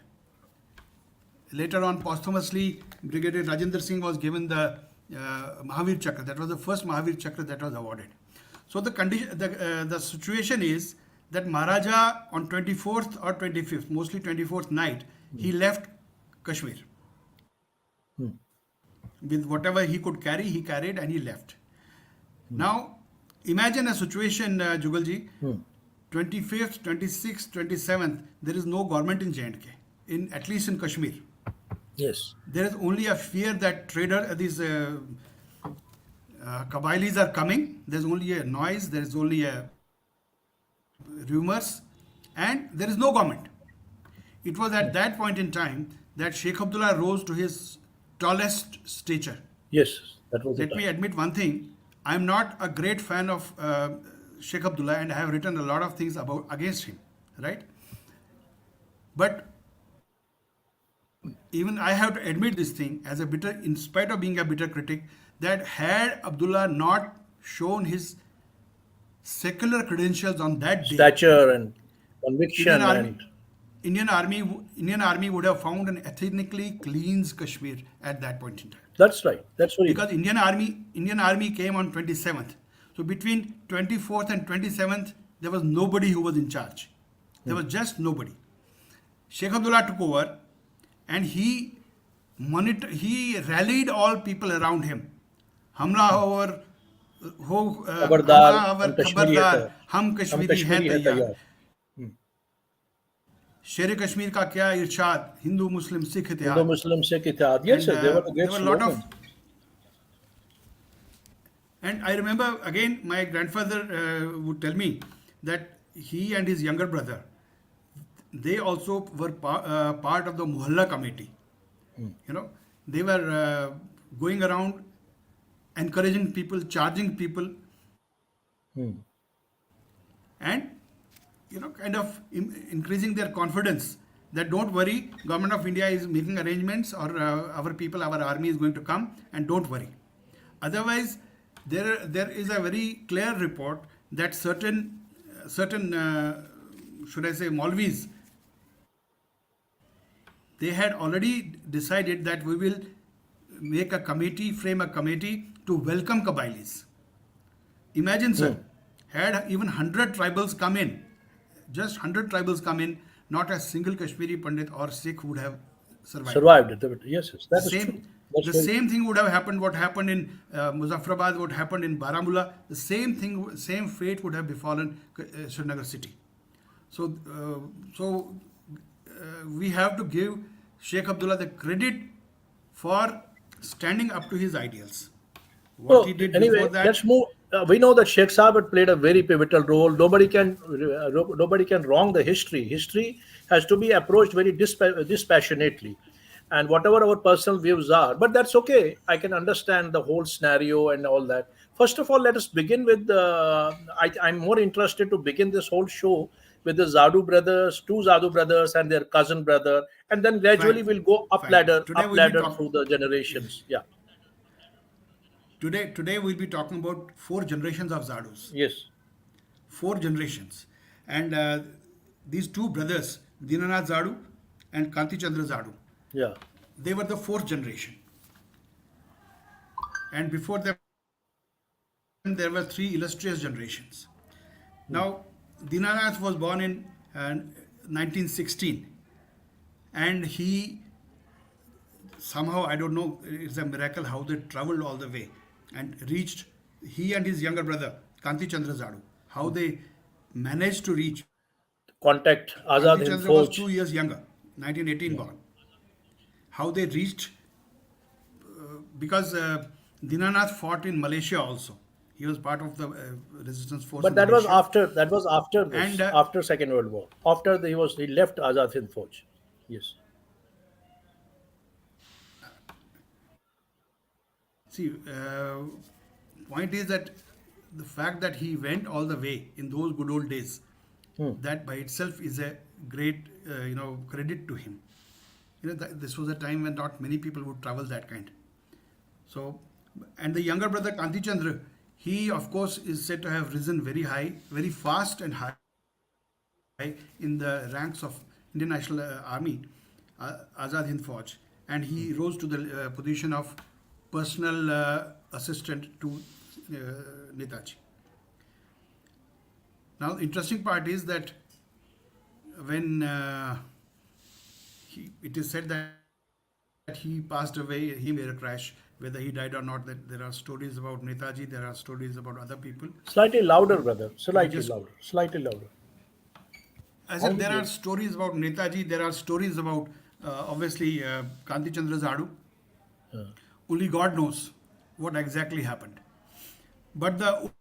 Later on, posthumously, Brigadier Rajendra Singh was given the Mahavir Chakra. That was the first Mahavir Chakra that was awarded. So the situation is that Maharaja on 24th or 25th, mostly 24th night, he left Kashmir. With whatever he could carry, he carried and he left. Now, imagine a situation, Jugalji, 25th, 26th, 27th, there is no government in J&K, at least in Kashmir. Yes. There is only a fear that these Kabilis are coming. There's only a noise, there is only a rumors, and there is no government. It was at that point in time that Sheikh Abdullah rose to his tallest stature. Yes. That was Let me admit one thing. I'm not a great fan of Sheikh Abdullah, and I have written a lot of things against him, right? But even I have to admit this thing as in spite of being a bitter critic, that had Abdullah not shown his secular credentials on that day, stature and conviction Indian army would have found an ethnically cleansed Kashmir at that point in time. That's right. That's very Because Indian army came on 27th. So between 24th and 27th, there was nobody who was in charge. There was just nobody. Sheikh Abdullah took over, and he rallied all people around him. Hamla over खबरदार हम कश्मीरी हैं तैयार. शेर कश्मीर का क्या इरशाद, हिंदू मुस्लिम सिख इत्तेहाद. Yes, sir, they were the great there were a lot of. slogans. And I remember again, my grandfather would tell me that he and his younger brother, they also were part of the Mohalla committee. You know, they were going around encouraging people, charging people, and kind of increasing their confidence that don't worry, government of India is making arrangements, or our people, our army is going to come, and don't worry. Otherwise, there is a very clear report that certain should I say Maulvis, they had already decided that we will frame a committee to welcome Kabylis. Imagine, sir, had even 100 tribals come in, just 100 tribals come in, not a single Kashmiri Pandit or Sikh would have survived. Survived it. Yes, yes, The that is true. same, That's the very same thing would have happened. What happened in Muzaffarabad, what happened in Baramulla, the same thing, same fate would have befallen Srinagar city. So, we have to give Sheikh Abdullah the credit for standing up to his ideals. What he So did anyway, before that, let's move. We know that Sheikh Saab had played a very pivotal role. Nobody can wrong the history. History has to be approached very dispassionately, and whatever our personal views are. But that's okay. I can understand the whole scenario and all that. First of all, let us begin with. I'm more interested to begin this whole show with the Zadoo brothers, two Zadoo brothers, and their cousin brother, and then gradually fine, we'll go fine. up ladder through the generations. Yeah. Today we'll be talking about four generations of Zadus. Yes. Four generations. And these two brothers, Dinanath Zadu and Kanti Chandra Zadu, Yeah. they were the fourth generation. And before them, there were three illustrious generations. Now, Dinanath was born in 1916, and he somehow, I don't know, it's a miracle how they traveled all the way and reached, he and his younger brother, Kanti Chandra Zadu, how they managed to reach. Contact Azad Kanti Hind Chandra was Fauj. 2 years younger, 1918 born. How they reached, because Dinanath fought in Malaysia also. He was part of the resistance force But in that was Malaysia. after And this, after Second World War. After he left Azad Hind Fauj. Yes. see, point is that the fact that he went all the way in those good old days, that by itself is a great, credit to him. This was a time when not many people would travel that kind. So, and the younger brother Kanti Chandra, he of course is said to have risen very high, very fast and high in the ranks of Indian National Army, Azad Hind Fauj, and he rose to the position of personal assistant to Netaji. Now, the interesting part is that when it is said that he passed away, he made a crash. Whether he died or not, that there are stories about Netaji, there are stories about other people. Slightly louder, brother. Slightly just- louder. Slightly louder. As in, there are stories about Netaji, there are stories about obviously Kanti Chandra Zadu. Only God knows what exactly happened. But the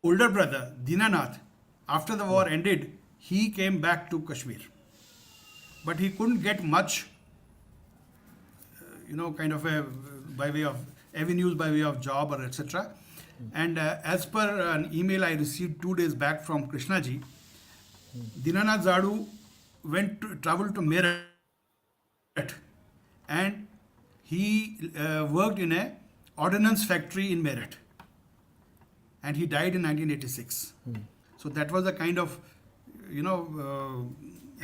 older brother, Dinanath, after the war ended, he came back to Kashmir. But he couldn't get much, kind of by way of avenues, by way of job or etc. And as per an email I received 2 days back from Krishnaji, Dinanath Zadu traveled to Meerut, and he worked in a ordnance factory in Meerut, and he died in 1986. So that was the kind of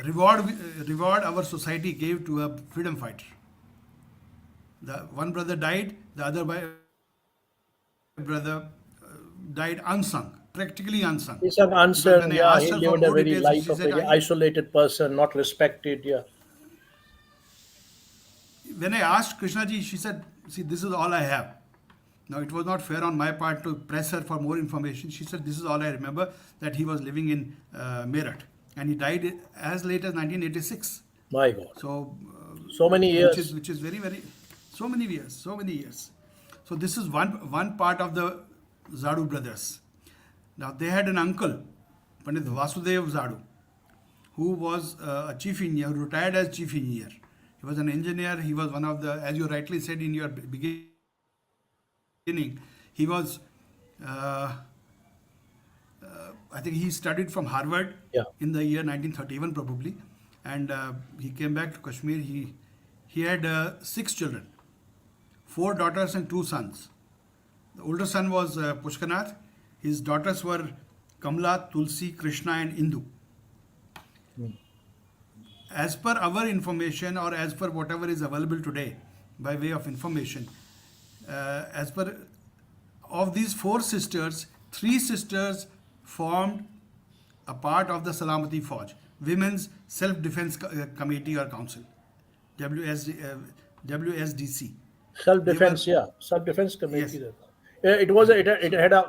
reward our society gave to a freedom fighter. The one brother died, the other brother died unsung, practically unsung. He's an Because answer. when I Yeah, asked he her for lived a more very details, life she of a said, very isolated person, not respected. Yeah. when I asked Krishnaji, she said, see, this is all I have. Now, it was not fair on my part to press her for more information. She said, this is all I remember, that he was living in Meerut. And he died as late as 1986. My God. So, So many years. which is very, very, so many years. So this is one part of the Zadu brothers. Now, they had an uncle Pandit Vasudev Zadoo, who was a chief engineer, who retired as chief engineer. He was an engineer. He was one of the, as you rightly said in your beginning, he was, I think he studied from Harvard Yeah. in the year 1931 probably, and he came back to Kashmir. He had 6 children, 4 daughters and 2 sons. The older son was Pushkanath. His daughters were Kamla, Tulsi, Krishna, and Indu. As per our information, or as per whatever is available today by way of information, as per of these 4 sisters, 3 sisters formed a part of the Salamati Fauj, Women's Self-Defense Committee or Council, WSDC. Self They were, defense, yeah, self defense yes, committee. It had a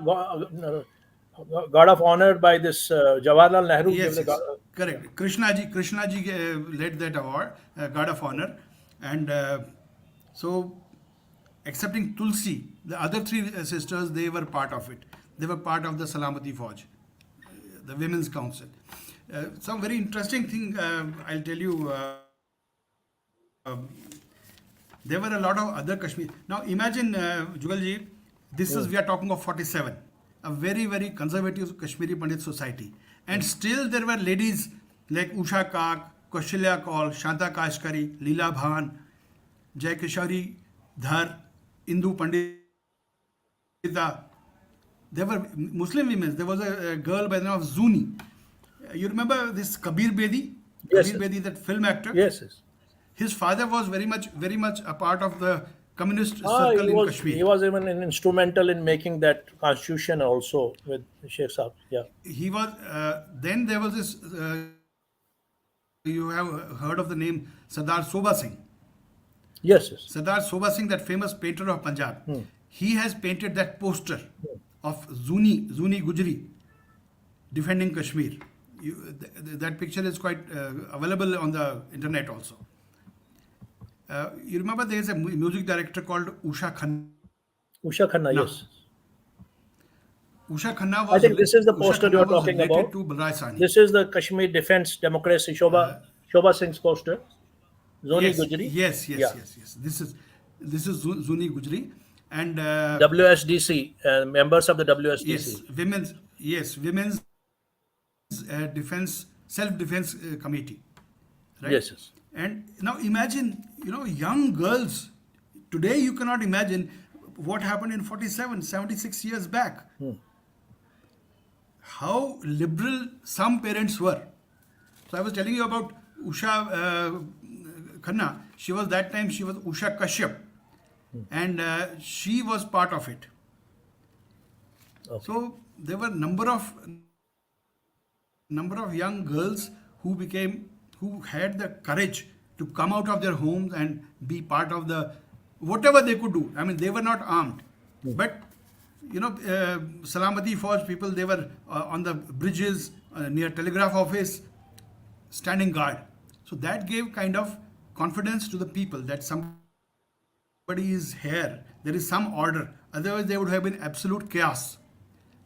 guard of honor by this Jawaharlal Nehru. yes, yes, correct. Krishnaji led that award, Guard of Honor, and so, excepting Tulsi, the other 3 sisters, they were part of it. They were part of the Salamati Fauj, the Women's Council. Some very interesting thing I'll tell you. There were a lot of other Kashmir. Now imagine, Jugalji, this is, we are talking of 47, a very, very conservative Kashmiri Pandit society. And still there were ladies like Usha Kak, Kaushalya Kaul, Shanta Kashkari, Leela Bhan, Jai Kishori Dhar, Indu Pandita. There were Muslim women. There was a girl by the name of Zuni. You remember this Kabir Bedi? Yes, Kabir Bedi, that film actor? Yes, yes. His father was very much a part of the communist circle in Kashmir. He was even instrumental in making that constitution also with Sheikh Saab. Yeah. He was. Then there was this. You have heard of the name Sardar Sobha Singh. Yes, yes. Sardar Sobha Singh, that famous painter of Punjab. He has painted that poster of Zuni Gujri defending Kashmir. That picture is quite available on the internet also. You remember there is a music director called Usha Khanna. Usha Khanna, yes. Usha Khanna was. I think this is the Usha poster Khanna you are was talking related about. to Balraj Sahni. This is the Kashmir Defense Democracy Shobha Singh's poster. Zuni Yes, Gujri. yes. Yeah. This is Zuni Gujri, and WSDC, members of the WSDC. women's defense self-defense committee, right? Yes, yes. And now imagine, young girls. Today you cannot imagine what happened in 47, 76 years back. How liberal some parents were. So I was telling you about Usha Khanna. She was Usha Kashyap, and she was part of it. Okay. So there were number of young girls who had the courage to come out of their homes and be part of the whatever they could do. I mean, they were not armed, but Salamati Fauj people, they were on the bridges near telegraph office, standing guard. So that gave kind of confidence to the people that somebody is here, there is some order. Otherwise, there would have been absolute chaos.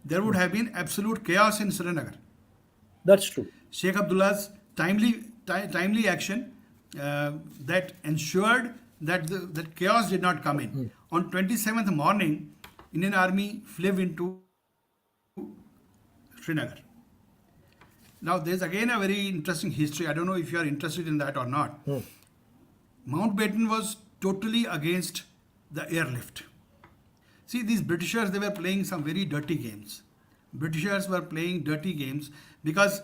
There would have been absolute chaos in Srinagar. That's true. Sheikh Abdullah's timely action that ensured that that chaos did not come in. On 27th morning, Indian Army flew into Srinagar. Now, there's again a very interesting history. I don't know if you are interested in that or not. Mountbatten was totally against the airlift. See, these Britishers, they were playing some very dirty games. Britishers were playing dirty games because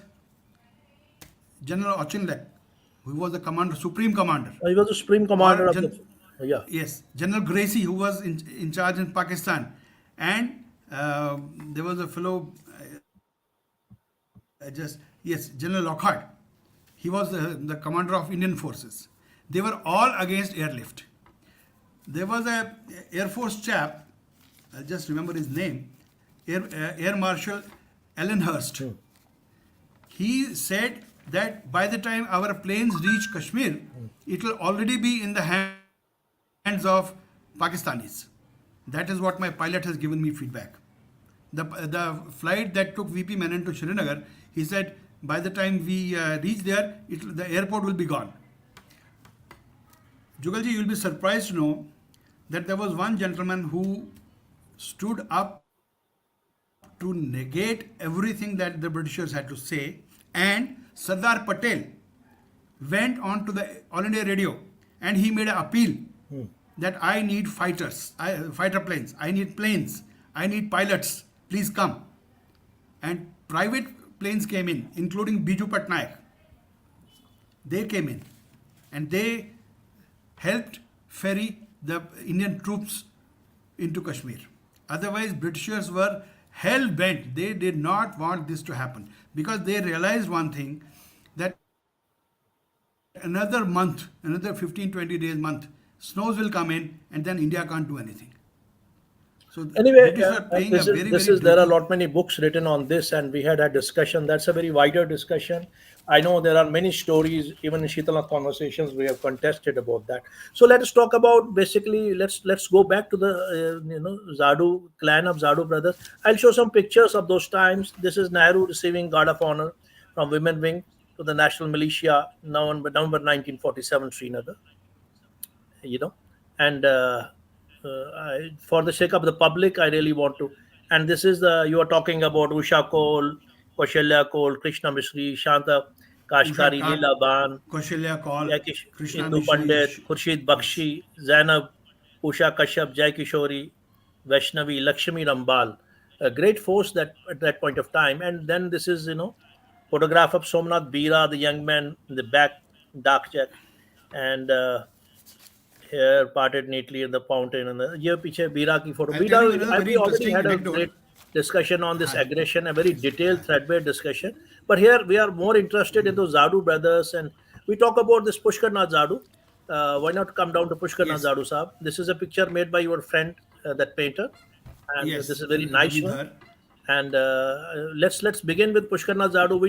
General Auchinleck, who was the supreme commander. He was the supreme commander of the. Yeah. Yes, General Gracie, who was in charge in Pakistan, and there was a fellow, General Lockhart. He was the commander of Indian forces. They were all against airlift. There was a Air Force chap, I'll just remember his name, Air Marshal Ellenhurst. He said that by the time our planes reach Kashmir, it will already be in the hands of Pakistanis. That is what my pilot has given me feedback. The flight that took VP Menon to Srinagar, He said, by the time we reach there, the airport will be gone. Jugalji, you'll be surprised to know that there was one gentleman who stood up to negate everything that the Britishers had to say, and Sardar Patel went on to the All India Radio and he made an appeal that I need fighter planes, I need planes, I need pilots, please come. And private planes came in, including Biju Patnaik. They came in and they helped ferry the Indian troops into Kashmir. Otherwise, Britishers were hell bent. They did not want this to happen because they realized one thing, that another month, another 15, 20 days month, snows will come in and then India can't do anything. So Anyway, British were playing this a is very, this very is there are a dirty. lot many books written on this, and we had a discussion. That's a very wider discussion. I know there are many stories, even in Shitala conversations, we have contested about that. So let us talk about basically. Let's go back to the Zadoo clan of Zadoo brothers. I'll show some pictures of those times. This is Nehru receiving Guard of Honor from Women Wing to the National Militia, November 1947, Srinagar. you know and for the sake of the public, I really want to. And this is the you are talking about Usha Koul, Kaushalya Koul, Krishna Misri, Shanta Usha Kashkari, Khat, Leela Ban, Kaushalya Kaul, Jaikish, Krishna Indu Mishri. Pandit, Khurshid Yes. Bakshi, Zainab, Usha Kashyap, Jai Kishori, Vaishnavi, Lakshmi Rambal, a great force that at that point of time. And then this is photograph of Somnath Bira, the young man in the back, dark check, and hair parted neatly in the fountain. And ये पीछे बीरा की photo. I'll tell you Bira, another very we already interesting had a anecdote. great discussion on this Hi. aggression, a very Yes. detailed, Hi. threadbare discussion. But here we are more interested in those Zadoo brothers, and we talk about this Pushkar Nath Zadoo. Why not come down to Pushkar Nath Yes. Zadoo Saab? This is a picture made by your friend, that painter, and this Yes. is a very nice one. Ravindhar. And let's begin with Pushkar Nath Zadoo.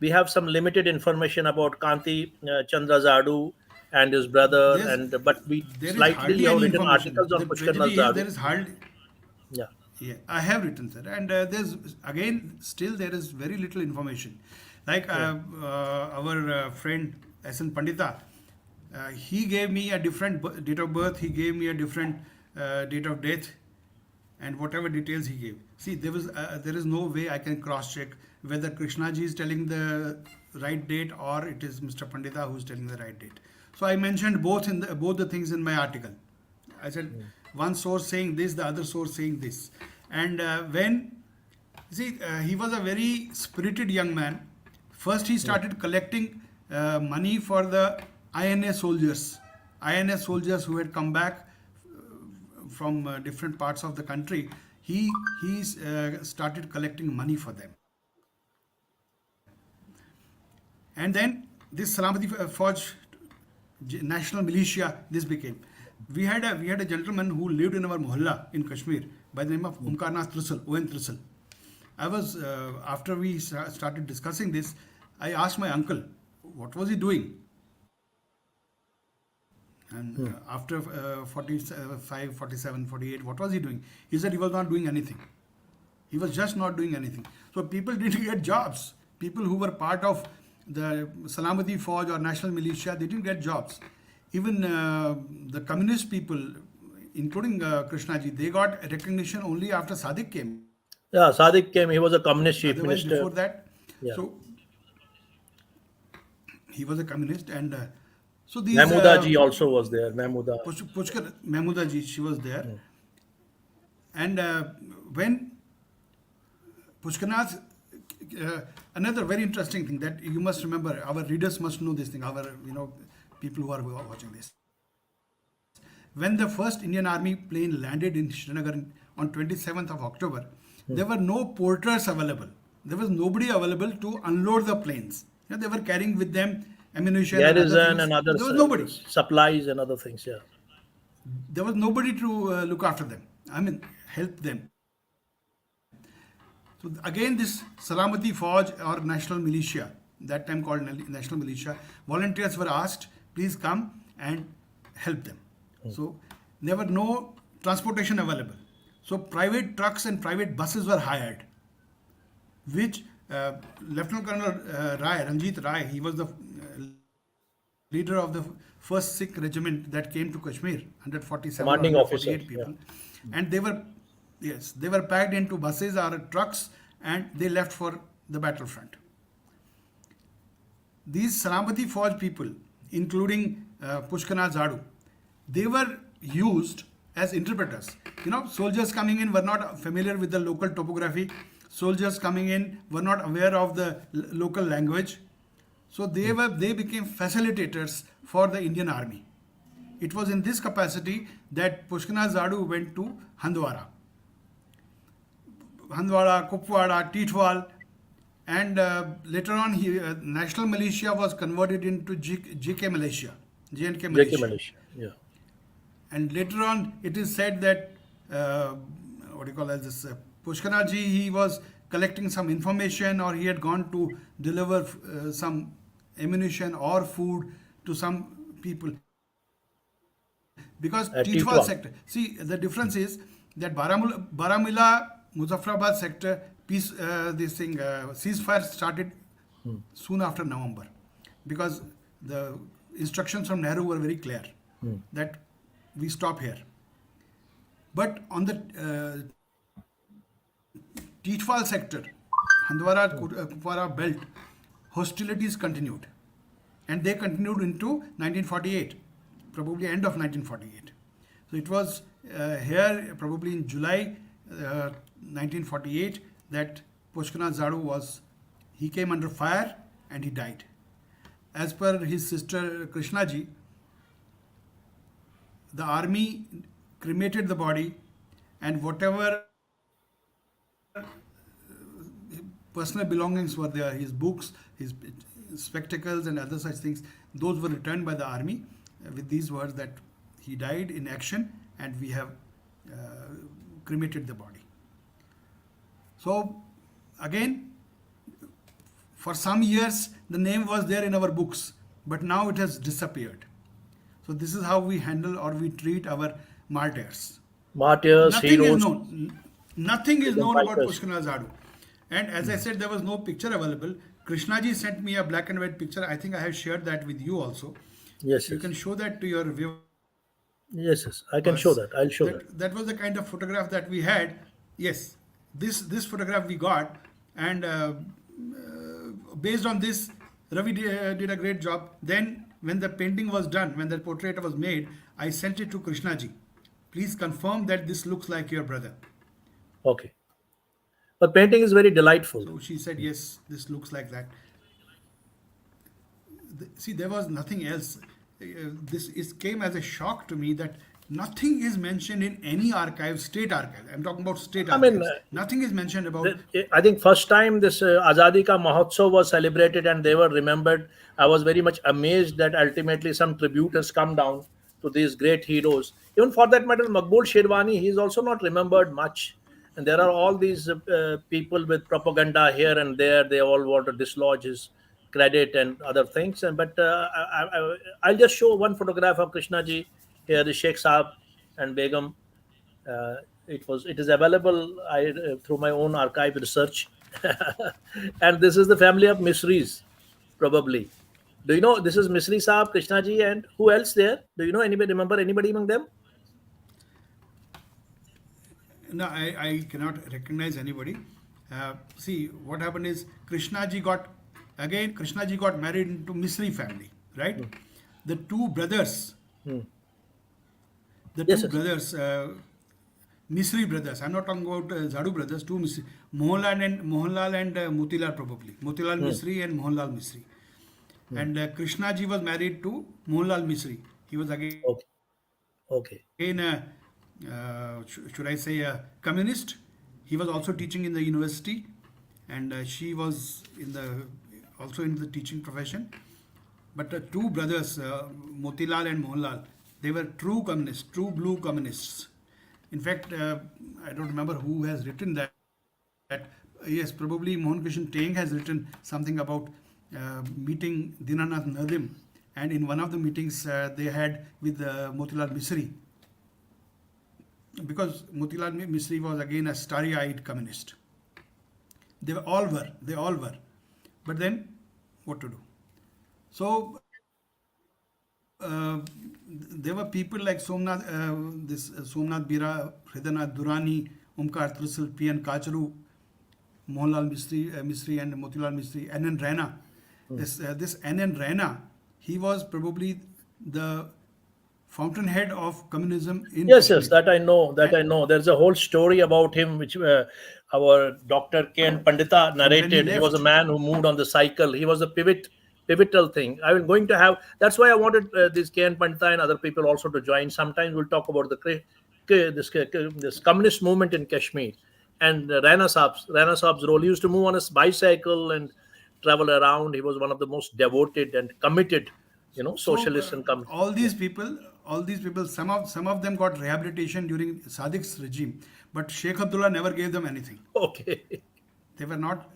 We have some limited information about Kanti Chandra Zadoo and his brother, There's and but we there is slightly hardly have any written information. articles on The Pushkar Nath tragedy is there Zadoo. is hardly. Yeah. Yeah, I have written, sir, and there's again still there is very little information. Like our friend S.N. Pandita, he gave me a different date of birth. He gave me a different date of death, and whatever details he gave. See, there is no way I can cross check whether Krishnaji is telling the right date or it is Mr. Pandita who is telling the right date. So I mentioned both the things in my article. I said one source saying this, the other source saying this. And he was a very spirited young man. First, he started collecting money for the INA soldiers. INA soldiers who had come back from different parts of the country. He started collecting money for them. And then this Salamati Fauj national militia, this became. We had a gentleman who lived in our mohalla in Kashmir by the name of Umkarnath Trisal, O.N. Trisal. I was after we started discussing this, I asked my uncle what was he doing, and after 45, 47, 48, what was he doing? He said he was not doing anything. He was just not doing anything. So people didn't get jobs. People who were part of the Salamati Fauj or national militia, they didn't get jobs. Even the communist people, including Krishnaji, they got recognition only after Sadiq came. Yeah, Sadiq came. He was a communist chief Otherwise, minister. before that, Yeah. so he was a communist, and so these Mahmouda ji also was there. Mahmouda. Pushkar Mahmouda ji, she was there, and when Pushkarnath, another very interesting thing that you must remember, our readers must know this thing, our people who are watching this. When the first Indian Army plane landed in Srinagar on 27th of October, there were no porters available. There was nobody available to unload the planes. They were carrying with them ammunition and other Garrison things. and other There was nobody. supplies and other things. Yeah. There was nobody to look after them. I mean, help them. So again, this Salamati Fauj or National Militia, that time called National Militia, volunteers were asked, please come and help them. So there were no transportation available. So private trucks and private buses were hired, which Lieutenant Colonel Rai, Ranjit Rai, he was the leader of the first Sikh regiment that came to Kashmir, 147 or Commanding officer. 148 Yeah. people, and they were, yes, they were packed into buses or trucks, and they left for the battlefront. These Salamati Fauj people, including Pushkana Zadoo, they were used as interpreters. Soldiers coming in were not familiar with the local topography. Soldiers coming in were not aware of the local language. So they became facilitators for the Indian army. It was in this capacity that Pushkana Zadoo went to Handwara, Kupwara, Titwal, and later on, National Militia was converted into JK Militia, JNK JK Militia. Malaysia. Yeah. And later on, it is said that, what do you call as this, Pushkana ji, he was collecting some information, or he had gone to deliver some ammunition or food to some people. Because Titwal Titwal. sector, see, the difference is that Baramulla Muzaffarabad sector, ceasefire started soon after November, because the instructions from Nehru were very clear that we stop here. But on the Titwal sector, Handwara Kupwara belt, hostilities continued, and they continued into 1948, probably end of 1948. So it was here probably in July 1948 that Pushkana Zadoo he came under fire and he died. As per his sister Krishna ji, the army cremated the body, and whatever personal belongings were there, his books, his spectacles and other such things, those were returned by the army with these words that he died in action and we have cremated the body. So again, for some years the name was there in our books, but now it has disappeared. So this is how we handle or we treat our martyrs. Martyrs, Nothing heroes, is known. Nothing is freedom known about fighters. Pushkana Zadoo. And as I said, there was no picture available. Krishnaji sent me a black and white picture. I think I have shared that with you also. Yes, You yes. can show that to your viewers. Yes, yes. I can show that. I'll show that. That was the kind of photograph that we had. Yes, this photograph we got, and based on this, Ravi did a great job. Then, when the painting was done, when the portrait was made, I sent it to Krishnaji. Please confirm that this looks like your brother. Okay. But painting is very delightful. So she said, yes, this looks like that. See, there was nothing else. This came as a shock to me that nothing is mentioned in any archive, state archive. I'm talking about state I mean, archives. Nothing is mentioned about. I think first time this Azadi Ka Mahotsav was celebrated and they were remembered, I was very much amazed that ultimately some tribute has come down to these great heroes. Even for that matter, Maqbool Sherwani, he is also not remembered much. And there are all these people with propaganda here and there. They all want to dislodge his credit and other things. But I'll just show one photograph of Krishna ji. Here is Sheikh Saab and Begum. It is available through my own archive research. And this is the family of Misris, probably. Do you know this is Misri Saab, Krishna ji, and who else there? Do you know anybody? Remember anybody among them? No, I cannot recognize anybody. See, what happened is Krishnaji got married into Misri family, right? The two brothers, Yes, yes. Misri brothers. I'm not talking about Zadoo brothers. Two Misri, Mohanlal and Motilal probably. Motilal Misri and Mohanlal Misri. And Krishnaji was married to Mohanlal Misri. He was again Okay. should I say a communist. He was also teaching in the university, and she was also in the teaching profession. But the two brothers, Motilal and Mohanlal, they were true communists, true blue communists. In fact, I don't remember who has written that. Yes, probably Mohan Krishan Teng has written something about meeting Dinanath Nadim, and in one of the meetings they had with Motilal Misri, because Motilal Misri was again a starry-eyed communist. They all were. But then, what to do? So there were people like Somnath Bira, Hridanath Durani, Omkar Trisal, P.N. Kacharu, Mohanlal Mistry and Motilal Mistry, N.N. Raina. This N.N. Raina, he was probably the fountainhead of communism in Yes, yes, Kashmir. that I know. That And I know. There's a whole story about him, which our Dr. K.N. Pandita from when he narrated. He was a left, man who moved on the cycle. He was a pivotal thing. I was going to have. That's why I wanted this K.N. Pandita and other people also to join. Sometimes we'll talk about this communist movement in Kashmir and Rana Saab's role. He used to move on his bicycle and travel around. He was one of the most devoted and committed, so socialists and come. Yeah. all these people, some of them got rehabilitation during Sadiq's regime, but Sheikh Abdullah never gave them anything. Okay. They were not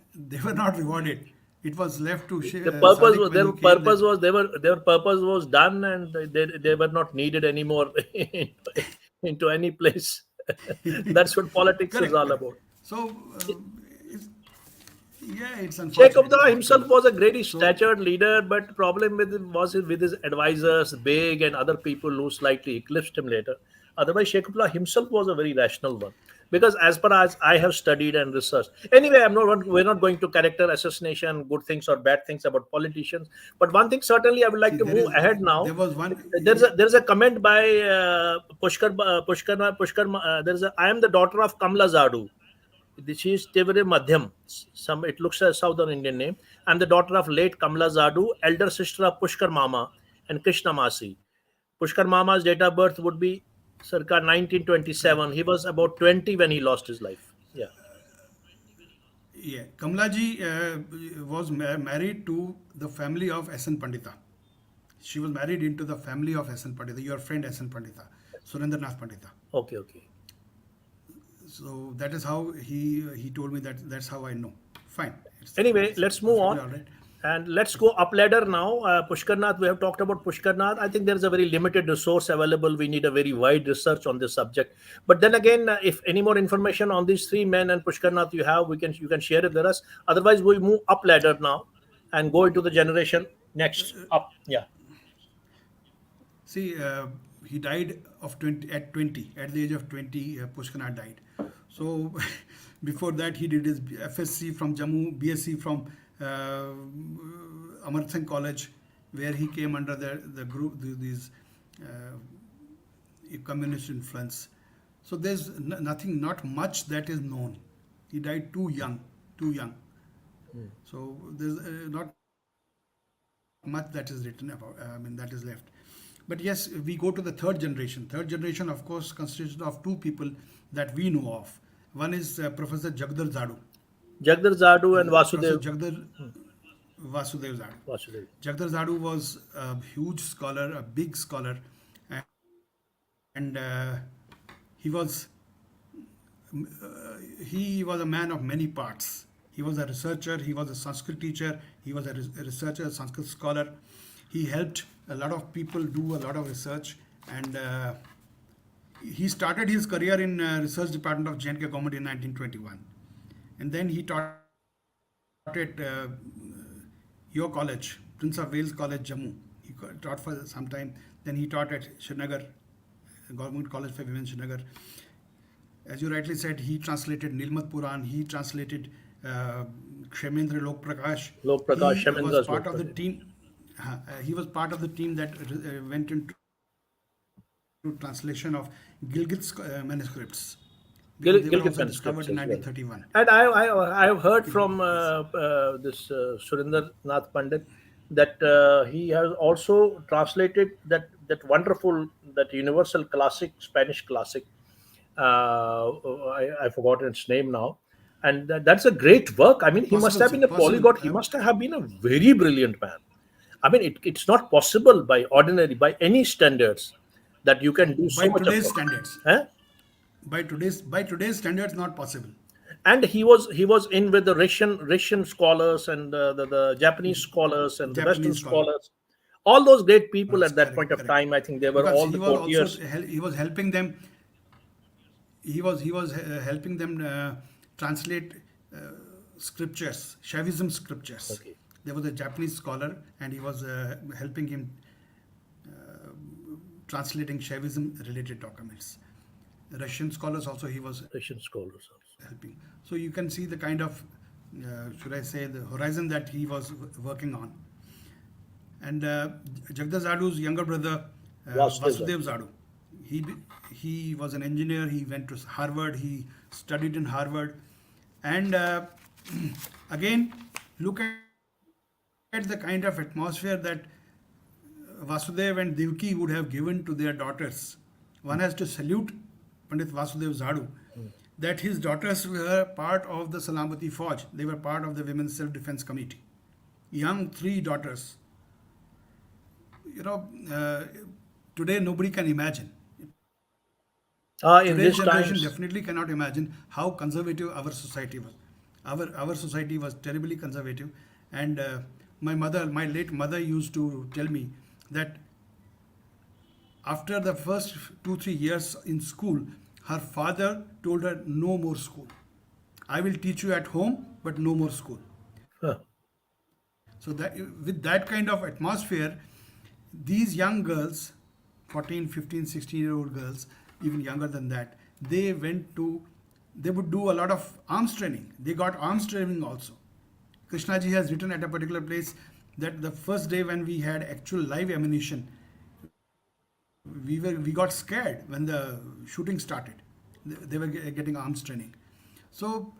rewarded. It was left to The purpose Sadiq was when their he came that purpose was their purpose was done, and they were not needed anymore into any place. That's what politics is correct, all correct. about. So it's, yeah, it's Sheikh unfortunate, Abdullah what to himself do. was a great So statured leader, but problem with his advisors, Beg and other people who slightly eclipsed him later. Otherwise, Sheikh Abdullah himself was a very rational one. Because as per as I have studied and researched, anyway, we're not going to character assassination, good things or bad things about politicians. But one thing certainly I would like see, to move ahead now. there was one. There's a comment by Pushkar. There's a I am the daughter of Kamla Zadu. She is Tivre Madhyam. Some it looks a Southern Indian name. I'm the daughter of late Kamla Zadu, elder sister of Pushkar Mama and Krishna Masi. Pushkar Mama's date of birth would be circa 1927. Correct. He was about 20 when he lost his life. Yeah. Yeah, Kamlaji was married to the family of S.N. Pandita. She was married into the family of S.N. Pandita, your friend S.N. Pandita, Surendranath Pandita. Okay. Okay. So that is how he told me that that's how I know. Fine, Anyway, it's let's move perfectly on all right. and let's go up ladder now. Pushkarnath, we have talked about Pushkarnath. I think there is a very limited resource available. We need a very wide research on this subject. But then again, if any more information on these three men and Pushkarnath you have, you can share it with us. Otherwise, we move up ladder now and go into the generation next up. Yeah. See, he died of 20 at 20. At the age of 20, Pushkar died. So before that, he did his FSC from Jammu, BSc from Amar Singh College, where he came under the group these communist influence. So there's nothing, not much that is known. He died too young, too young. So there's not much that is written about. That is left. But yes, we go to the third generation. Third generation, of course, consists of two people that we know of. One is Professor Jagdar Zadu. Jagdar Zadu and Professor Vasudev. Jagdar Vasudev Zadu. Vasudev. Jagdar Zadu was a huge scholar, a big scholar, and he was a man of many parts. He was a researcher, he was a Sanskrit teacher, he was a researcher, Sanskrit scholar. He helped a lot of people do a lot of research, and he started his career in research department of J&K government in 1921, and then he taught at your college, Prince of Wales College, Jammu. He taught for some time. Then he taught at Srinagar, Government College for Women, Srinagar. As you rightly said, he translated Nilmat Puran. He translated Kshemendra Lok Prakash. Lok Prakash, He was Shemendra's part Lok of the Prakash. team. He was part of the team that went into translation of Gilgit's manuscripts, because they were also discovered in Gilgit 1931. manuscripts as well. And I have heard from this Surinder Nath Pandit that he has also translated that wonderful, that universal classic, Spanish classic. I forgotten its name now. And that's a great work. I mean, he must Possible, have sir. been a Possible. polyglot. He must have been a very brilliant man. I mean, it's not possible by any standards that you can do By so much of today's work. standards, Huh? by today's standards, not possible. And he was in with the Russian scholars and the Japanese scholars and the Western Japanese scholar. scholars, all those great people at that Correct, point of correct. time. I think they were Because all he the was also courtiers. he was helping them. He was helping them translate scriptures, Shaivism scriptures. Okay. There was a Japanese scholar, and he was helping him translating Shaivism related documents. Russian scholars also he was Russian scholars also. helping. So you can see the kind of, should I say, the horizon that he was working on. And Jagda Zadoo's younger brother, Vasudev Zadoo, he was an engineer. He went to Harvard. He studied in Harvard, and again, look at the kind of atmosphere that Vasudev and Devki would have given to their daughters. One has to salute Pandit Vasudev Zadoo that his daughters were part of the Salamati Fauj. They were part of the Women's Self-Defense Committee. Young three daughters. You know, today nobody can imagine. In Today's this generation times, definitely cannot imagine how conservative our society was. Our society was terribly conservative, and my late mother used to tell me that after the first 2-3 years in school, her father told her, no more school. I will teach you at home, but no more school. huh, So that with that kind of atmosphere, these young girls, 14, 15, 16-year-old girls, even younger than that, they would do a lot of arms training. They got arms training also. Krishnaji has written at a particular place that the first day when we had actual live ammunition, we got scared when the shooting started. They were getting arms training. So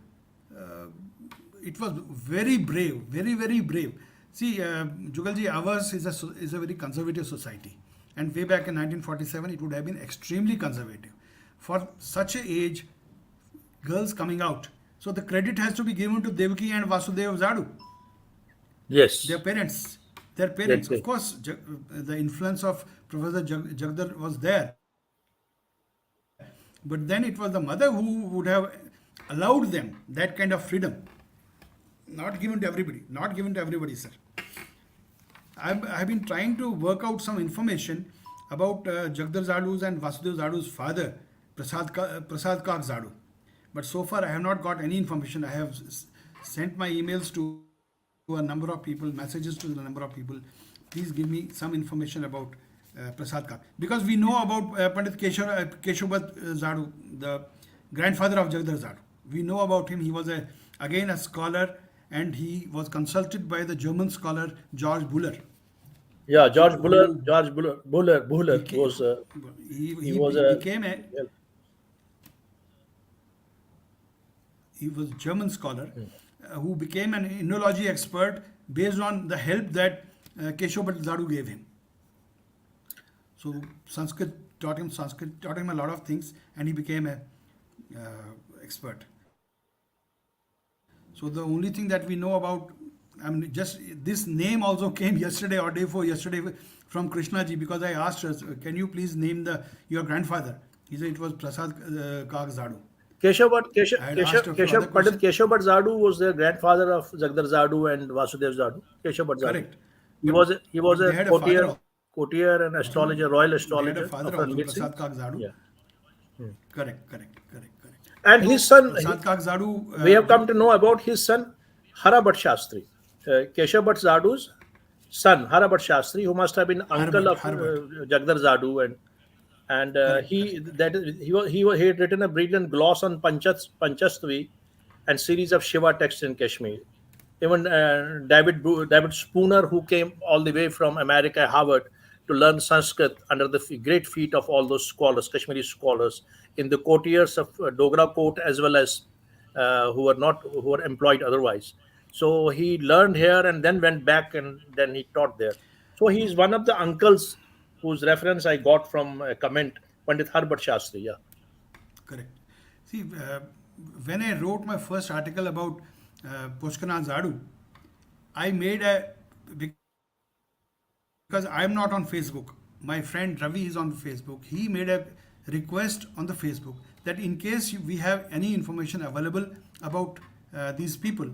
it was very brave, very, very brave. See, Jugalji, ours is a very conservative society. And way back in 1947, it would have been extremely conservative. For such a age, girls coming out. So the credit has to be given to Devaki and Vasudev Zadoo, yes, their parents. Their that's parents. Of it. course, the influence of Professor Jagdar was there. But then it was the mother who would have allowed them that kind of freedom. Not given to everybody. Not given to everybody, sir. I've been trying to work out some information about Jagdar Zadoo's and Vasudev Zadoo's father, Prasad Kak Zadoo. But so far I have not got any information. I have sent my emails to a number of people, messages to a number of people. Please give me some information about Prasad Kak. Because we know about Pandit Keshavat Zadoo, the grandfather of Jagdar Zadoo. We know about him. He was again a scholar, and he was consulted by the German scholar George Buller. Yeah, Who Buller was he he was a became well, he was German scholar who became an Indology expert based on the help that Keshav Zadoo gave him. So Sanskrit taught him a lot of things, and he became a expert. So the only thing that we know about, I mean, just this name also came yesterday or day before yesterday from Krishnaji, because I asked her, can you please name your grandfather? He said it was Prasad Kak Zadoo. I had asked a few other Pandit questions. Keshav Zadoo was the grandfather of Jagdar Zadoo and Vasudev Zadoo. Keshav Zadoo. Correct. He But was they a had a father courtier and also. astrologer, royal They had a astrologer father of also, Ranveer Singh. Prasad Kak Zadoo. Yeah. Correct. And his So son, Prasad Kak Zadoo, we have come to know about his son, Hara Bhatt Shastri. Keshav Bhatt Zadoo's son, Hara Bhatt Shastri, who must have been uncle of Harbhatt. Jagdar Zadoo, and Correct. he had written a brilliant gloss on Panchastvi and series of Shiva texts in Kashmir. Even David Spooner, who came all the way from America, Harvard, to learn Sanskrit under the great feet of all those scholars, Kashmiri scholars, in the courtiers of Dogra court, as well as who were employed otherwise. So he learned here and then went back and then he taught there. So he is one of the uncles whose reference I got from a comment, Pandit Harbhat Shastri. Yeah. Correct. See, when I wrote my first article about Pushkana Zadoo, I made because I'm not on Facebook. My friend Ravi is on Facebook. He made a request on the Facebook that in case we have any information available about these people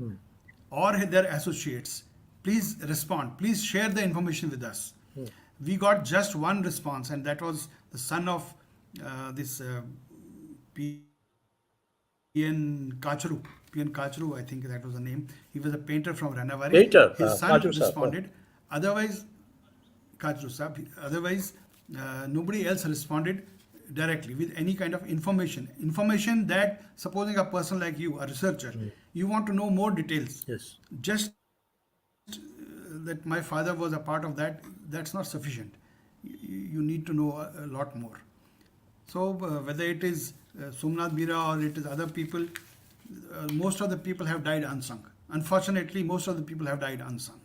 or their associates, please respond. Please share the information with us. We got just one response, and that was the son of this PN Kacharu. P.N. Kachru, I think that was the name. He was a painter from Ranawari. Painter, His son Kaju Saab. responded. Otherwise, Kachru Saab, otherwise, nobody else responded directly with any kind of information. Information that, supposing a person like you, a researcher, you want to know more details. Yes. Just that my father was a part of that, that's not sufficient. You need to know a lot more. So whether it is Somnath Bira or it is other people, most of the people have died unsung. Unfortunately, most of the people have died unsung.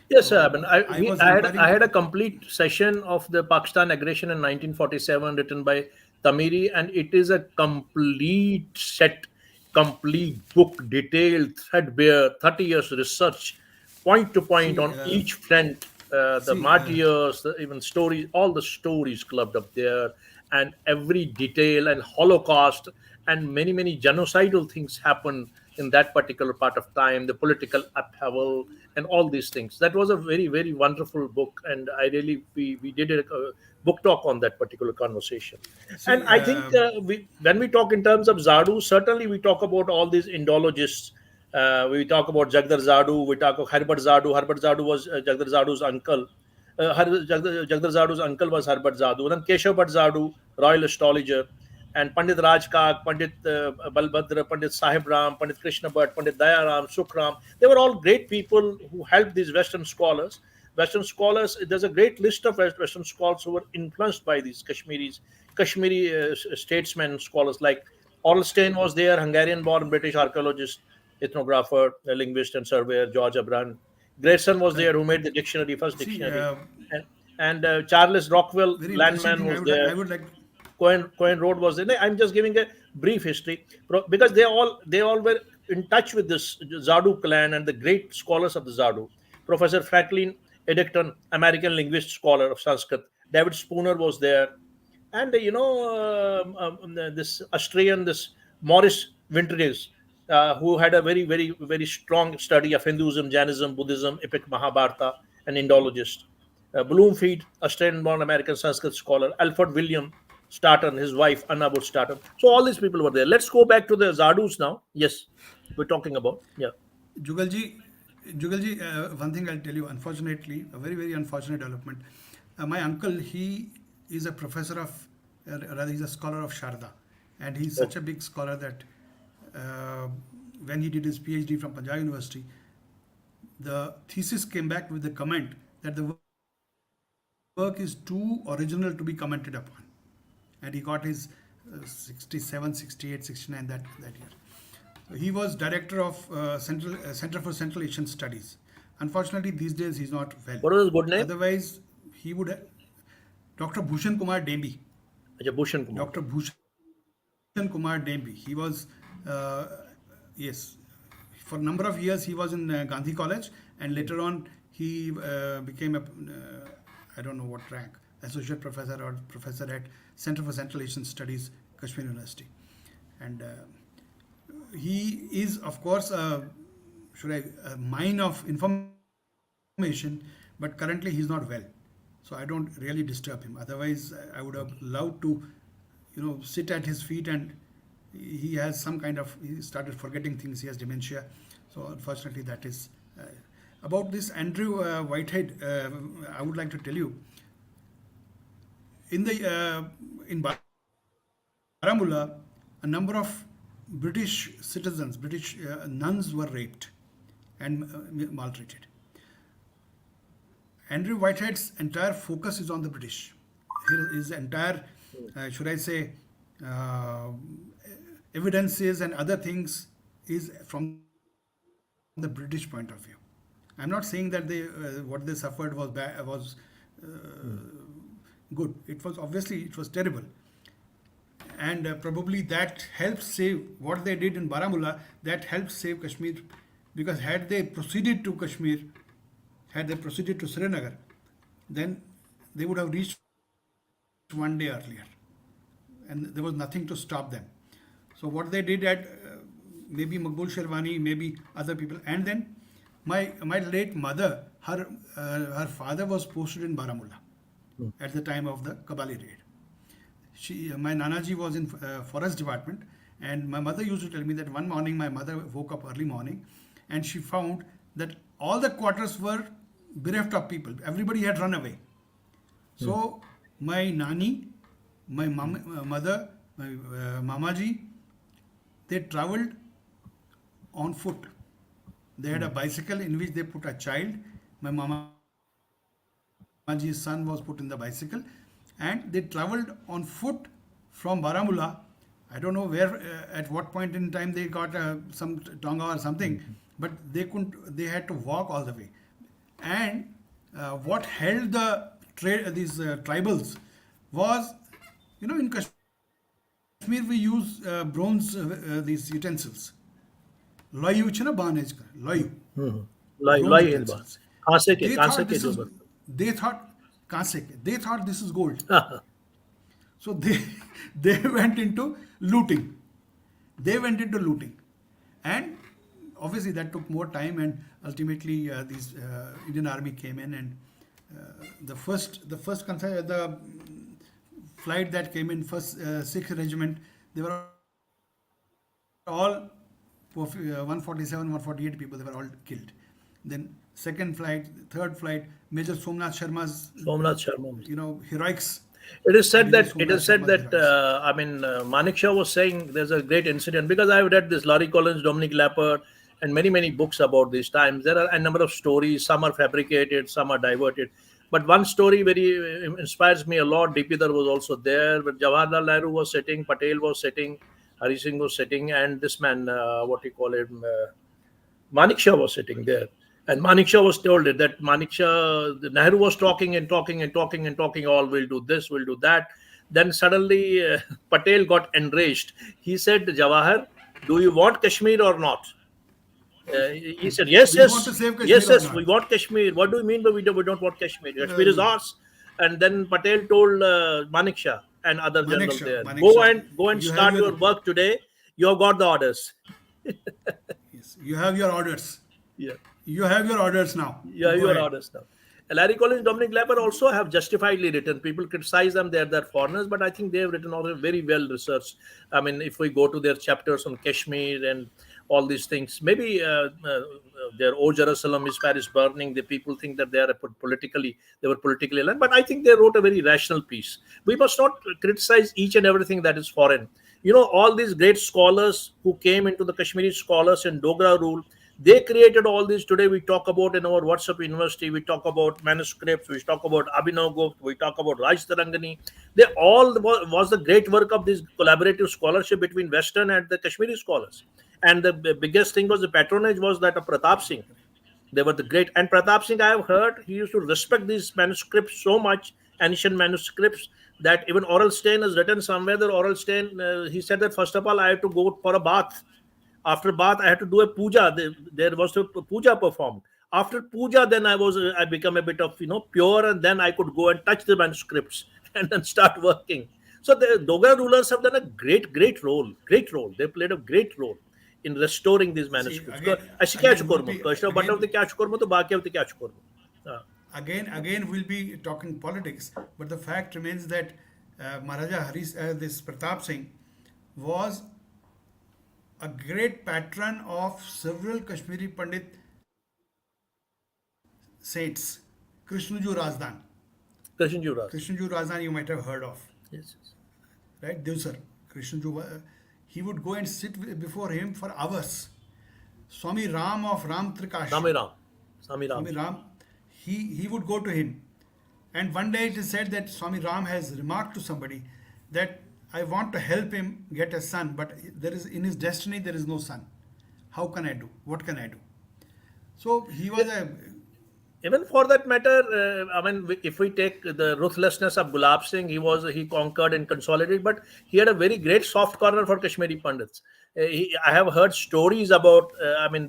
Yes, sir. I mean, So I was I had a inquiring. complete session of the Pakistan aggression in 1947 written by Tamiri, and it is a complete set, complete book, detailed, threadbare, 30 years research, point to point See, on each front, the see, martyrs, even stories, all the stories clubbed up there, and every detail and Holocaust and many, many genocidal things happened in that particular part of time, the political upheaval and all these things. That was a very, very wonderful book, and I really we did a book talk on that particular conversation. And see, I think when we talk in terms of Zadoo, certainly we talk about all these Indologists. We talk about Jagdar Zadoo. We talk of Herbert Zadoo. Herbert Zadoo was Jagdar Zadoo's uncle. Jagdar Zadoo's uncle was Herbert Zadoo. And then Keshav Bhatt Zadoo, royal astrologer, and Pandit Raj Kak, Pandit Balbhadra, Pandit Sahib Ram, Pandit Krishna Bhatt, Pandit Dayaram, Sukram. They were all great people who helped these Western scholars. Western scholars, there's a great list of Western scholars who were influenced by these Kashmiri statesmen and scholars like Orlstein was there, Hungarian-born British archaeologist, ethnographer, linguist, and surveyor, George Abran. Grayson was there, correct. who made the dictionary, first See, dictionary, and Charles Rockwell, very interesting landman, thing. was there. I would like. Cohen Road was there. No, I'm just giving a brief history because they all were in touch with this Zadoo clan and the great scholars of the Zadoo. Professor Franklin Eddington, American linguist scholar of Sanskrit. David Spooner was there, and this Australian, this Morris Winters, who had a very, very, very strong study of Hinduism, Jainism, Buddhism, epic Mahabharata, an Indologist. Bloomfield, Australian-born American Sanskrit scholar. Alfred William Staton, his wife Anna Wood Staton. So all these people were there. Let's go back to the Zadoos now. Yes, we're talking about. Yeah. Jugalji, Jugalji, one thing I'll tell you, unfortunately, a very, very unfortunate development. My uncle, he is a professor of, rather, he's a scholar of Sharda. And he's such a big scholar that uh, when he did his PhD from Punjab University, the thesis came back with the comment that the work is too original to be commented upon. And he got his 67, 68, 69 that year. He was director of Center for Central Asian Studies. Unfortunately, these days he's not well. What was his good name? Otherwise, he would have. Dr. Bhushan Kumar Dembi. Ajay Bhushan Kumar. Dr. Bhushan Kumar Dembi. He was, yes, for a number of years he was in Gandhi College, and later on he became a, I don't know what rank, associate professor or professor at Center for Central Asian Studies, Kashmir University. And he is, of course, a mine of information, but currently he's not well. So I don't really disturb him. Otherwise, I would have loved to, sit at his feet, and he has some kind of, he started forgetting things. He has dementia. So unfortunately, that is. About this Andrew Whitehead, I would like to tell you, in Baramulla, a number of British citizens, British nuns were raped and maltreated. Andrew Whitehead's entire focus is on the British. His entire, should I say, evidences and other things is from the British point of view. I'm not saying that what they suffered was bad, was good. It was terrible, and probably that helped save what they did in Baramulla. That helped save Kashmir, because had they proceeded to Kashmir, had they proceeded to Srinagar, then they would have reached one day earlier, and there was nothing to stop them. So what they did at maybe Maqbul Sherwani, maybe other people, and then my late mother, her father was posted in Baramulla at the time of the Kabali raid. My Nanaji was in forest department, And my mother used to tell me that one morning my mother woke up early morning and she found that all the quarters were bereft of people. Everybody had run away. So my nani, my mother, my mamaji, they traveled on foot. They had a bicycle in which they put a child. My mamaji's son was put in the bicycle, and they traveled on foot from Baramulla. I don't know where, at what point in time they got some tonga or something, but they had to walk all the way. And what held the these tribals was, in Kashmir we use bronze these utensils. Loyu च ना बानेज का लोयू bronze lie lie utensils. हिलवा कांसे They के thought कांसे this के is जो बर्तन they thought they thought this is gold. So they they went into looting. They went into looting, and obviously that took more time. And ultimately, these Indian Army came in, and the flight that came in, first Sikh regiment, they were all 147, 148 people. They were all killed. Then second flight, third flight, Major Somnath Sharma's Somnath Sharma. heroics. It is said Major that Somnath Sharma's heroics. Manik Shah was saying there's a great incident because I've read this Laurie Collins, Dominic Lapper, and many books about these times. There are a number of stories. Some are fabricated, some are diverted. But one story very inspires me a lot. DP was also there. When Jawaharlal Nehru was sitting, Patel was sitting, Hari Singh was sitting, and this man, what do you call him, Manik Shah was sitting there. And Manik Shah was told it that Nehru was talking and talking and talking and talking, all we'll do this, we'll do that. Then suddenly Patel got enraged. He said, Jawahar, do you want Kashmir or not? He said, yes, Do you want yes, to save Kashmir yes, or yes, not? we want Kashmir. What do you mean by we don't want Kashmir? Kashmir is ours. And then Patel told Manik Shah and other Manik generals Shah, there, Manik go Shah, and you have start your your work today. You have got the orders. yes, you have your orders. Yeah. You have your orders now. Yeah, Go you are ahead. honest now. Larry Collins, Dominic Lapper also have justifiably written. People criticize them, they're foreigners, but I think they have written also very well researched. I mean, if we go to their chapters on Kashmir and all these things, maybe their O Jerusalem is Paris burning. The people think that they were politically aligned, but I think they wrote a very rational piece. We must not criticize each and everything that is foreign. All these great scholars who came into the Kashmiri scholars and Dogra rule, they created all this. Today we talk about in our WhatsApp University, we talk about manuscripts, we talk about Abhinav Gupta, we talk about Raj Tarangani. They all was the great work of this collaborative scholarship between Western and the Kashmiri scholars. And the biggest thing was the patronage was that of Pratap Singh. They were the great. And Pratap Singh, I have heard, he used to respect these manuscripts so much, ancient manuscripts, that even Oral Stein has written somewhere that Oral Stein, he said that first of all, I have to go for a bath. After bath, I had to do a puja. There was a puja performed. After puja, then I become a bit of pure, and then I could go and touch the manuscripts and then start working. So the Dogra rulers have done a great role. Great role. They played a great role in restoring these See, manuscripts. ऐसे क्या again, चुकोर मो? कैसा button ते क्या चुकोर मो तो बाकी होते क्या चुकोर मो? again, we'll be talking politics, but the fact remains that Maharaja this Pratap Singh was a great patron of several Kashmiri Pandit saints. Krishnaju Razdan. Krishna ji उरास. Krishnaju Razdan you might have heard of. Yes. Right? Devsar. Krishnaju, he would go and sit before him for hours. Swami Ram of Ram Trikash. Sami Ram. Sami Ram. Swami Ram, he would go to him. And one day it is said that Swami Ram has remarked to somebody that I want to help him get a son, but there is in his destiny there is no son. How can I do? What can I do? So he was a Even for that matter, if we take the ruthlessness of Gulab Singh, he conquered and consolidated, but he had a very great soft corner for Kashmiri Pandits. I have heard stories about,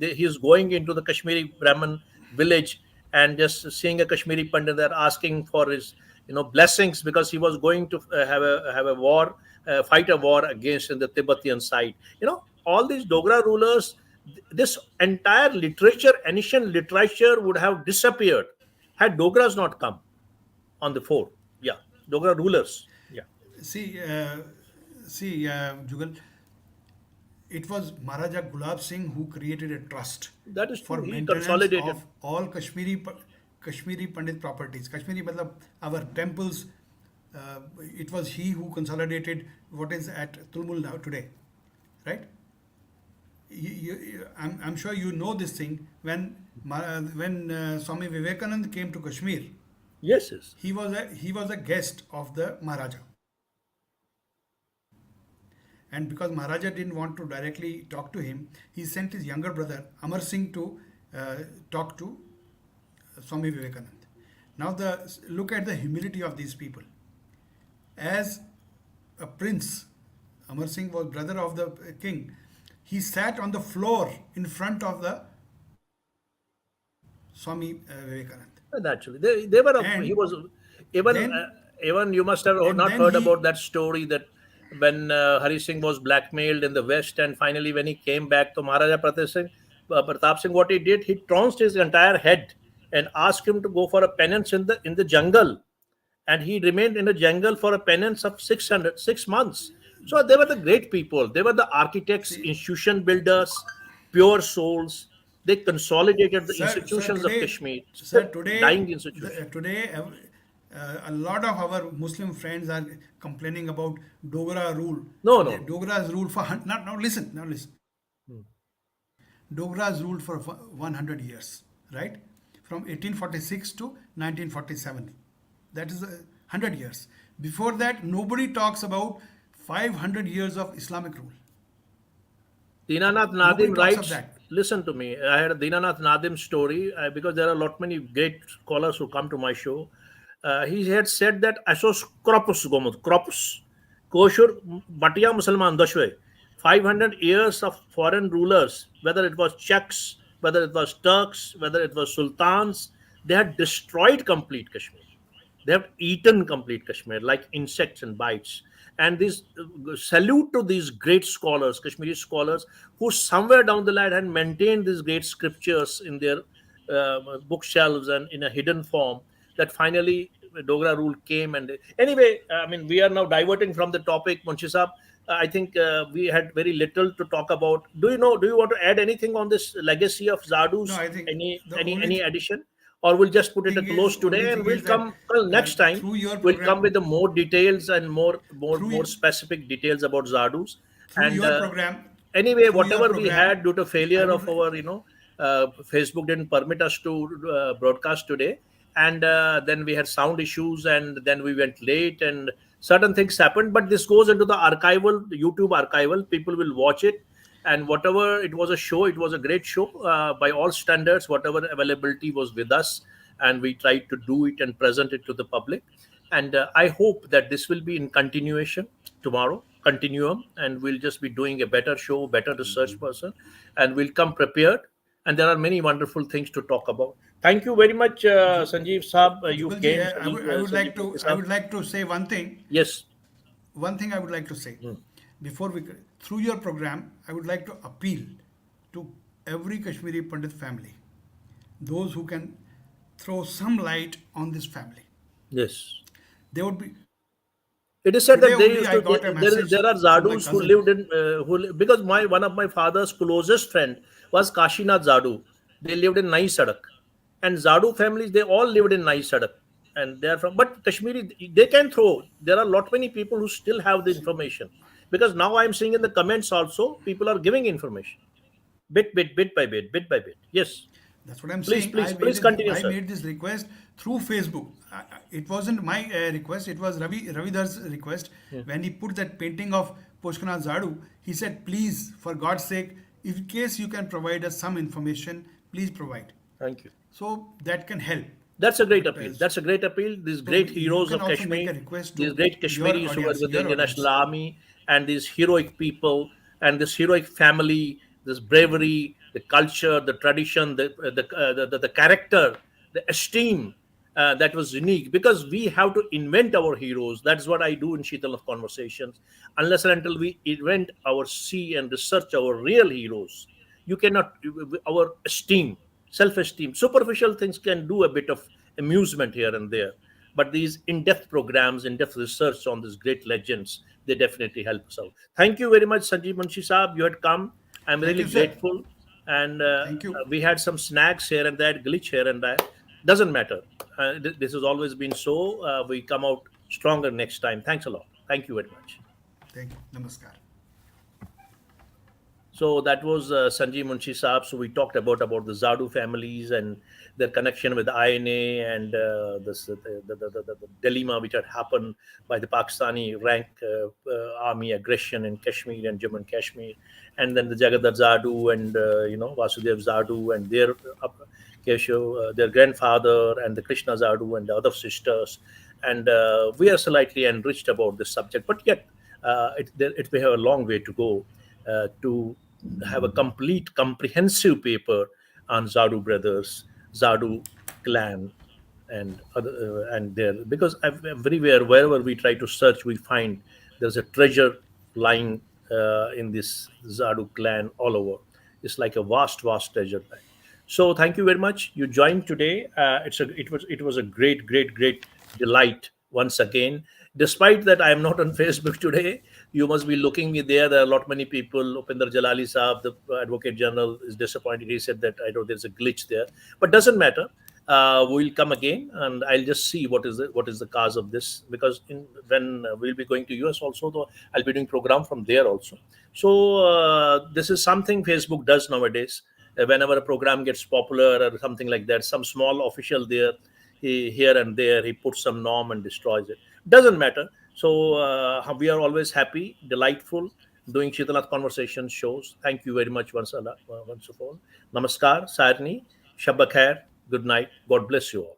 he's going into the Kashmiri Brahmin village and just seeing a Kashmiri Pandit there asking for his, blessings because he was going to have a war, fight a war against the Tibetan side. All these Dogra rulers, this entire literature, ancient literature would have disappeared had Dogras not come on the fore. Yeah, Dogra rulers. Yeah. see, Jugal. it was Maharaja Gulab Singh who created a trust That is for true. He maintenance consolidated. of all Kashmiri Pandit properties. Kashmiri, matlab, our temples. It was he who consolidated what is at Tulmul now today, right? I'm sure you know this thing. When Swami Vivekanand came to Kashmir, Yes, yes. he was a guest of the Maharaja, and because Maharaja didn't want to directly talk to him, he sent his younger brother Amar Singh to talk to Swami Vivekanand. Now look at the humility of these people. As a prince, Amar Singh was brother of the king. He sat on the floor in front of the Swami Vivekanand, Naturally, they were. He and was even then even you must have and not then heard about he that story that when Hari Singh was blackmailed in the West, and finally when he came back to Maharaja Pratap Singh, what he did, he trounced his entire head and asked him to go for a penance in the jungle, and he remained in the jungle for a penance of 606 months. So they were the great people. They were the architects, see, institution builders, pure souls. They consolidated the sir, institutions of today, Kashmir, sir, still today, dying institution. today, a lot of our Muslim friends are complaining about Dogra rule. No, no, no. Dogra's rule for now. Listen, now listen. Hmm. Dogra's ruled for 100 years, right? From 1846 to 1947. That is 100 years. Before that, nobody talks about 500 years of Islamic rule. Dinanath Nobody Nadim talks of writes, that. listen to me. I had a Dinanath Nadim story because there are a lot many great scholars who come to my show. He had said that Asos Kropus Gomut, Kropus, Koshur Batia Musalman Dashwe, 500 years of foreign rulers, whether it was Czechs, whether it was Turks, whether it was Sultans, they had destroyed complete Kashmir. They have eaten complete Kashmir like insects and bites. And this salute to these great scholars, Kashmiri scholars, who somewhere down the line had maintained these great scriptures in their bookshelves and in a hidden form. That finally Dogra rule came. And anyway, I mean, we are now diverting from the topic, Munshi Saab. I think we had very little to talk about. Do you know? Do you want to add anything on this legacy of No, Zadus? I think the Any addition? Or we'll just put it a close only today, and thing we'll is that come well, next time. through your We'll come with program, the more details and through more specific details about Zadus. through And your program, anyway, through your whatever we program, had due to I failure would. of our, Facebook didn't permit us to broadcast today, and then we had sound issues, and then we went late, and certain things happened. But this goes into the archival, the YouTube archival. People will watch it, and whatever it was a show, it was a great show by all standards. Whatever availability was with us, and we tried to do it and present it to the public. And I hope that this will be in continuation tomorrow, continuum, and we'll just be doing a better show, better research person, and we'll come prepared. And there are many wonderful things to talk about. Thank you very much, Sanjeev Saab. You Jugalji, came, Sanjeev I Saab. would like to say one thing. Yes. One thing I would like to say Hmm. before through your program, I would like to appeal to every Kashmiri Pandit family, those who can throw some light on this family. Yes. They would be. It is said Today that they only used I to. got a There, message there are through my Zadus who cousin. lived in because my one of my father's closest friend was Kashinath Zadu. They lived in Nai Sadak, and Zadu families they all lived in Nai Sadak, and they are from. But Kashmiri they can throw. There are lot many people who still have the information because now I am seeing in the comments also people are giving information bit by bit. Yes, That's what I'm please saying. please continue, I sir. made this request through Facebook. It wasn't my request. It was Ravidar's request. Yeah. When he put that painting of Poshkana Zadu, he said, "Please, for God's sake, in case you can provide us some information, please provide." Thank you. So that can help. That's a great But appeal. That's a great appeal. These so great you heroes can of also make Kashmir, a request these to great your Kashmiris who were audience, with the your Indian National audience. Army, and these heroic people, and this heroic family, this bravery, the culture, the tradition, the character, the esteem that was unique. Because we have to invent our heroes. That's what I do in Sheetal of Conversations. Unless and until we invent our, see and research our real heroes, you cannot, our esteem, self-esteem, superficial things can do a bit of amusement here and there, but these in-depth programs, in-depth research on these great legends, they definitely help us out. Thank you very much, Sanjeev Munshi Saab. You had come. I'm Thank really you, sir. grateful. And Thank you. we had some snags here and there, glitch here and there. Doesn't matter. This has always been so. We come out stronger next time. Thanks a lot. Thank you very much. Thank you. Namaskar. So that was Sanjeev Munshi Saab. So we talked about the Zadoo families and their connection with INA and the dilemma which had happened by the Pakistani rank army aggression in Kashmir and Jammu and Kashmir, and then the Jagadhar Zadoo and Vasudev Zadoo and their their grandfather and the Krishna Zadoo and the other sisters, and we are slightly enriched about this subject, but yet it may have a long way to go to have a complete, comprehensive paper on Zadoo brothers, Zadoo clan, and other and there because everywhere wherever we try to search, we find there's a treasure lying in this Zadoo clan all over. It's like a vast, vast treasure bag. So thank you very much. You joined today. It was a great, great, great delight once again. Despite that, I am not on Facebook today. You must be looking me there. There are a lot many people. Upinder Jalali Saab, the Advocate General, is disappointed. He said that I know there's a glitch there, but doesn't matter. We'll come again, and I'll just see what is the cause of this because when we'll be going to US also, though I'll be doing program from there also. So this is something Facebook does nowadays. Whenever a program gets popular or something like that, some small official there, here and there, he puts some norm and destroys it. Doesn't matter. So we are always happy, delightful doing Shitanath conversation shows. Thank you very much once of all. Namaskar, Sarni, Shabba Khair, good night. God bless you all.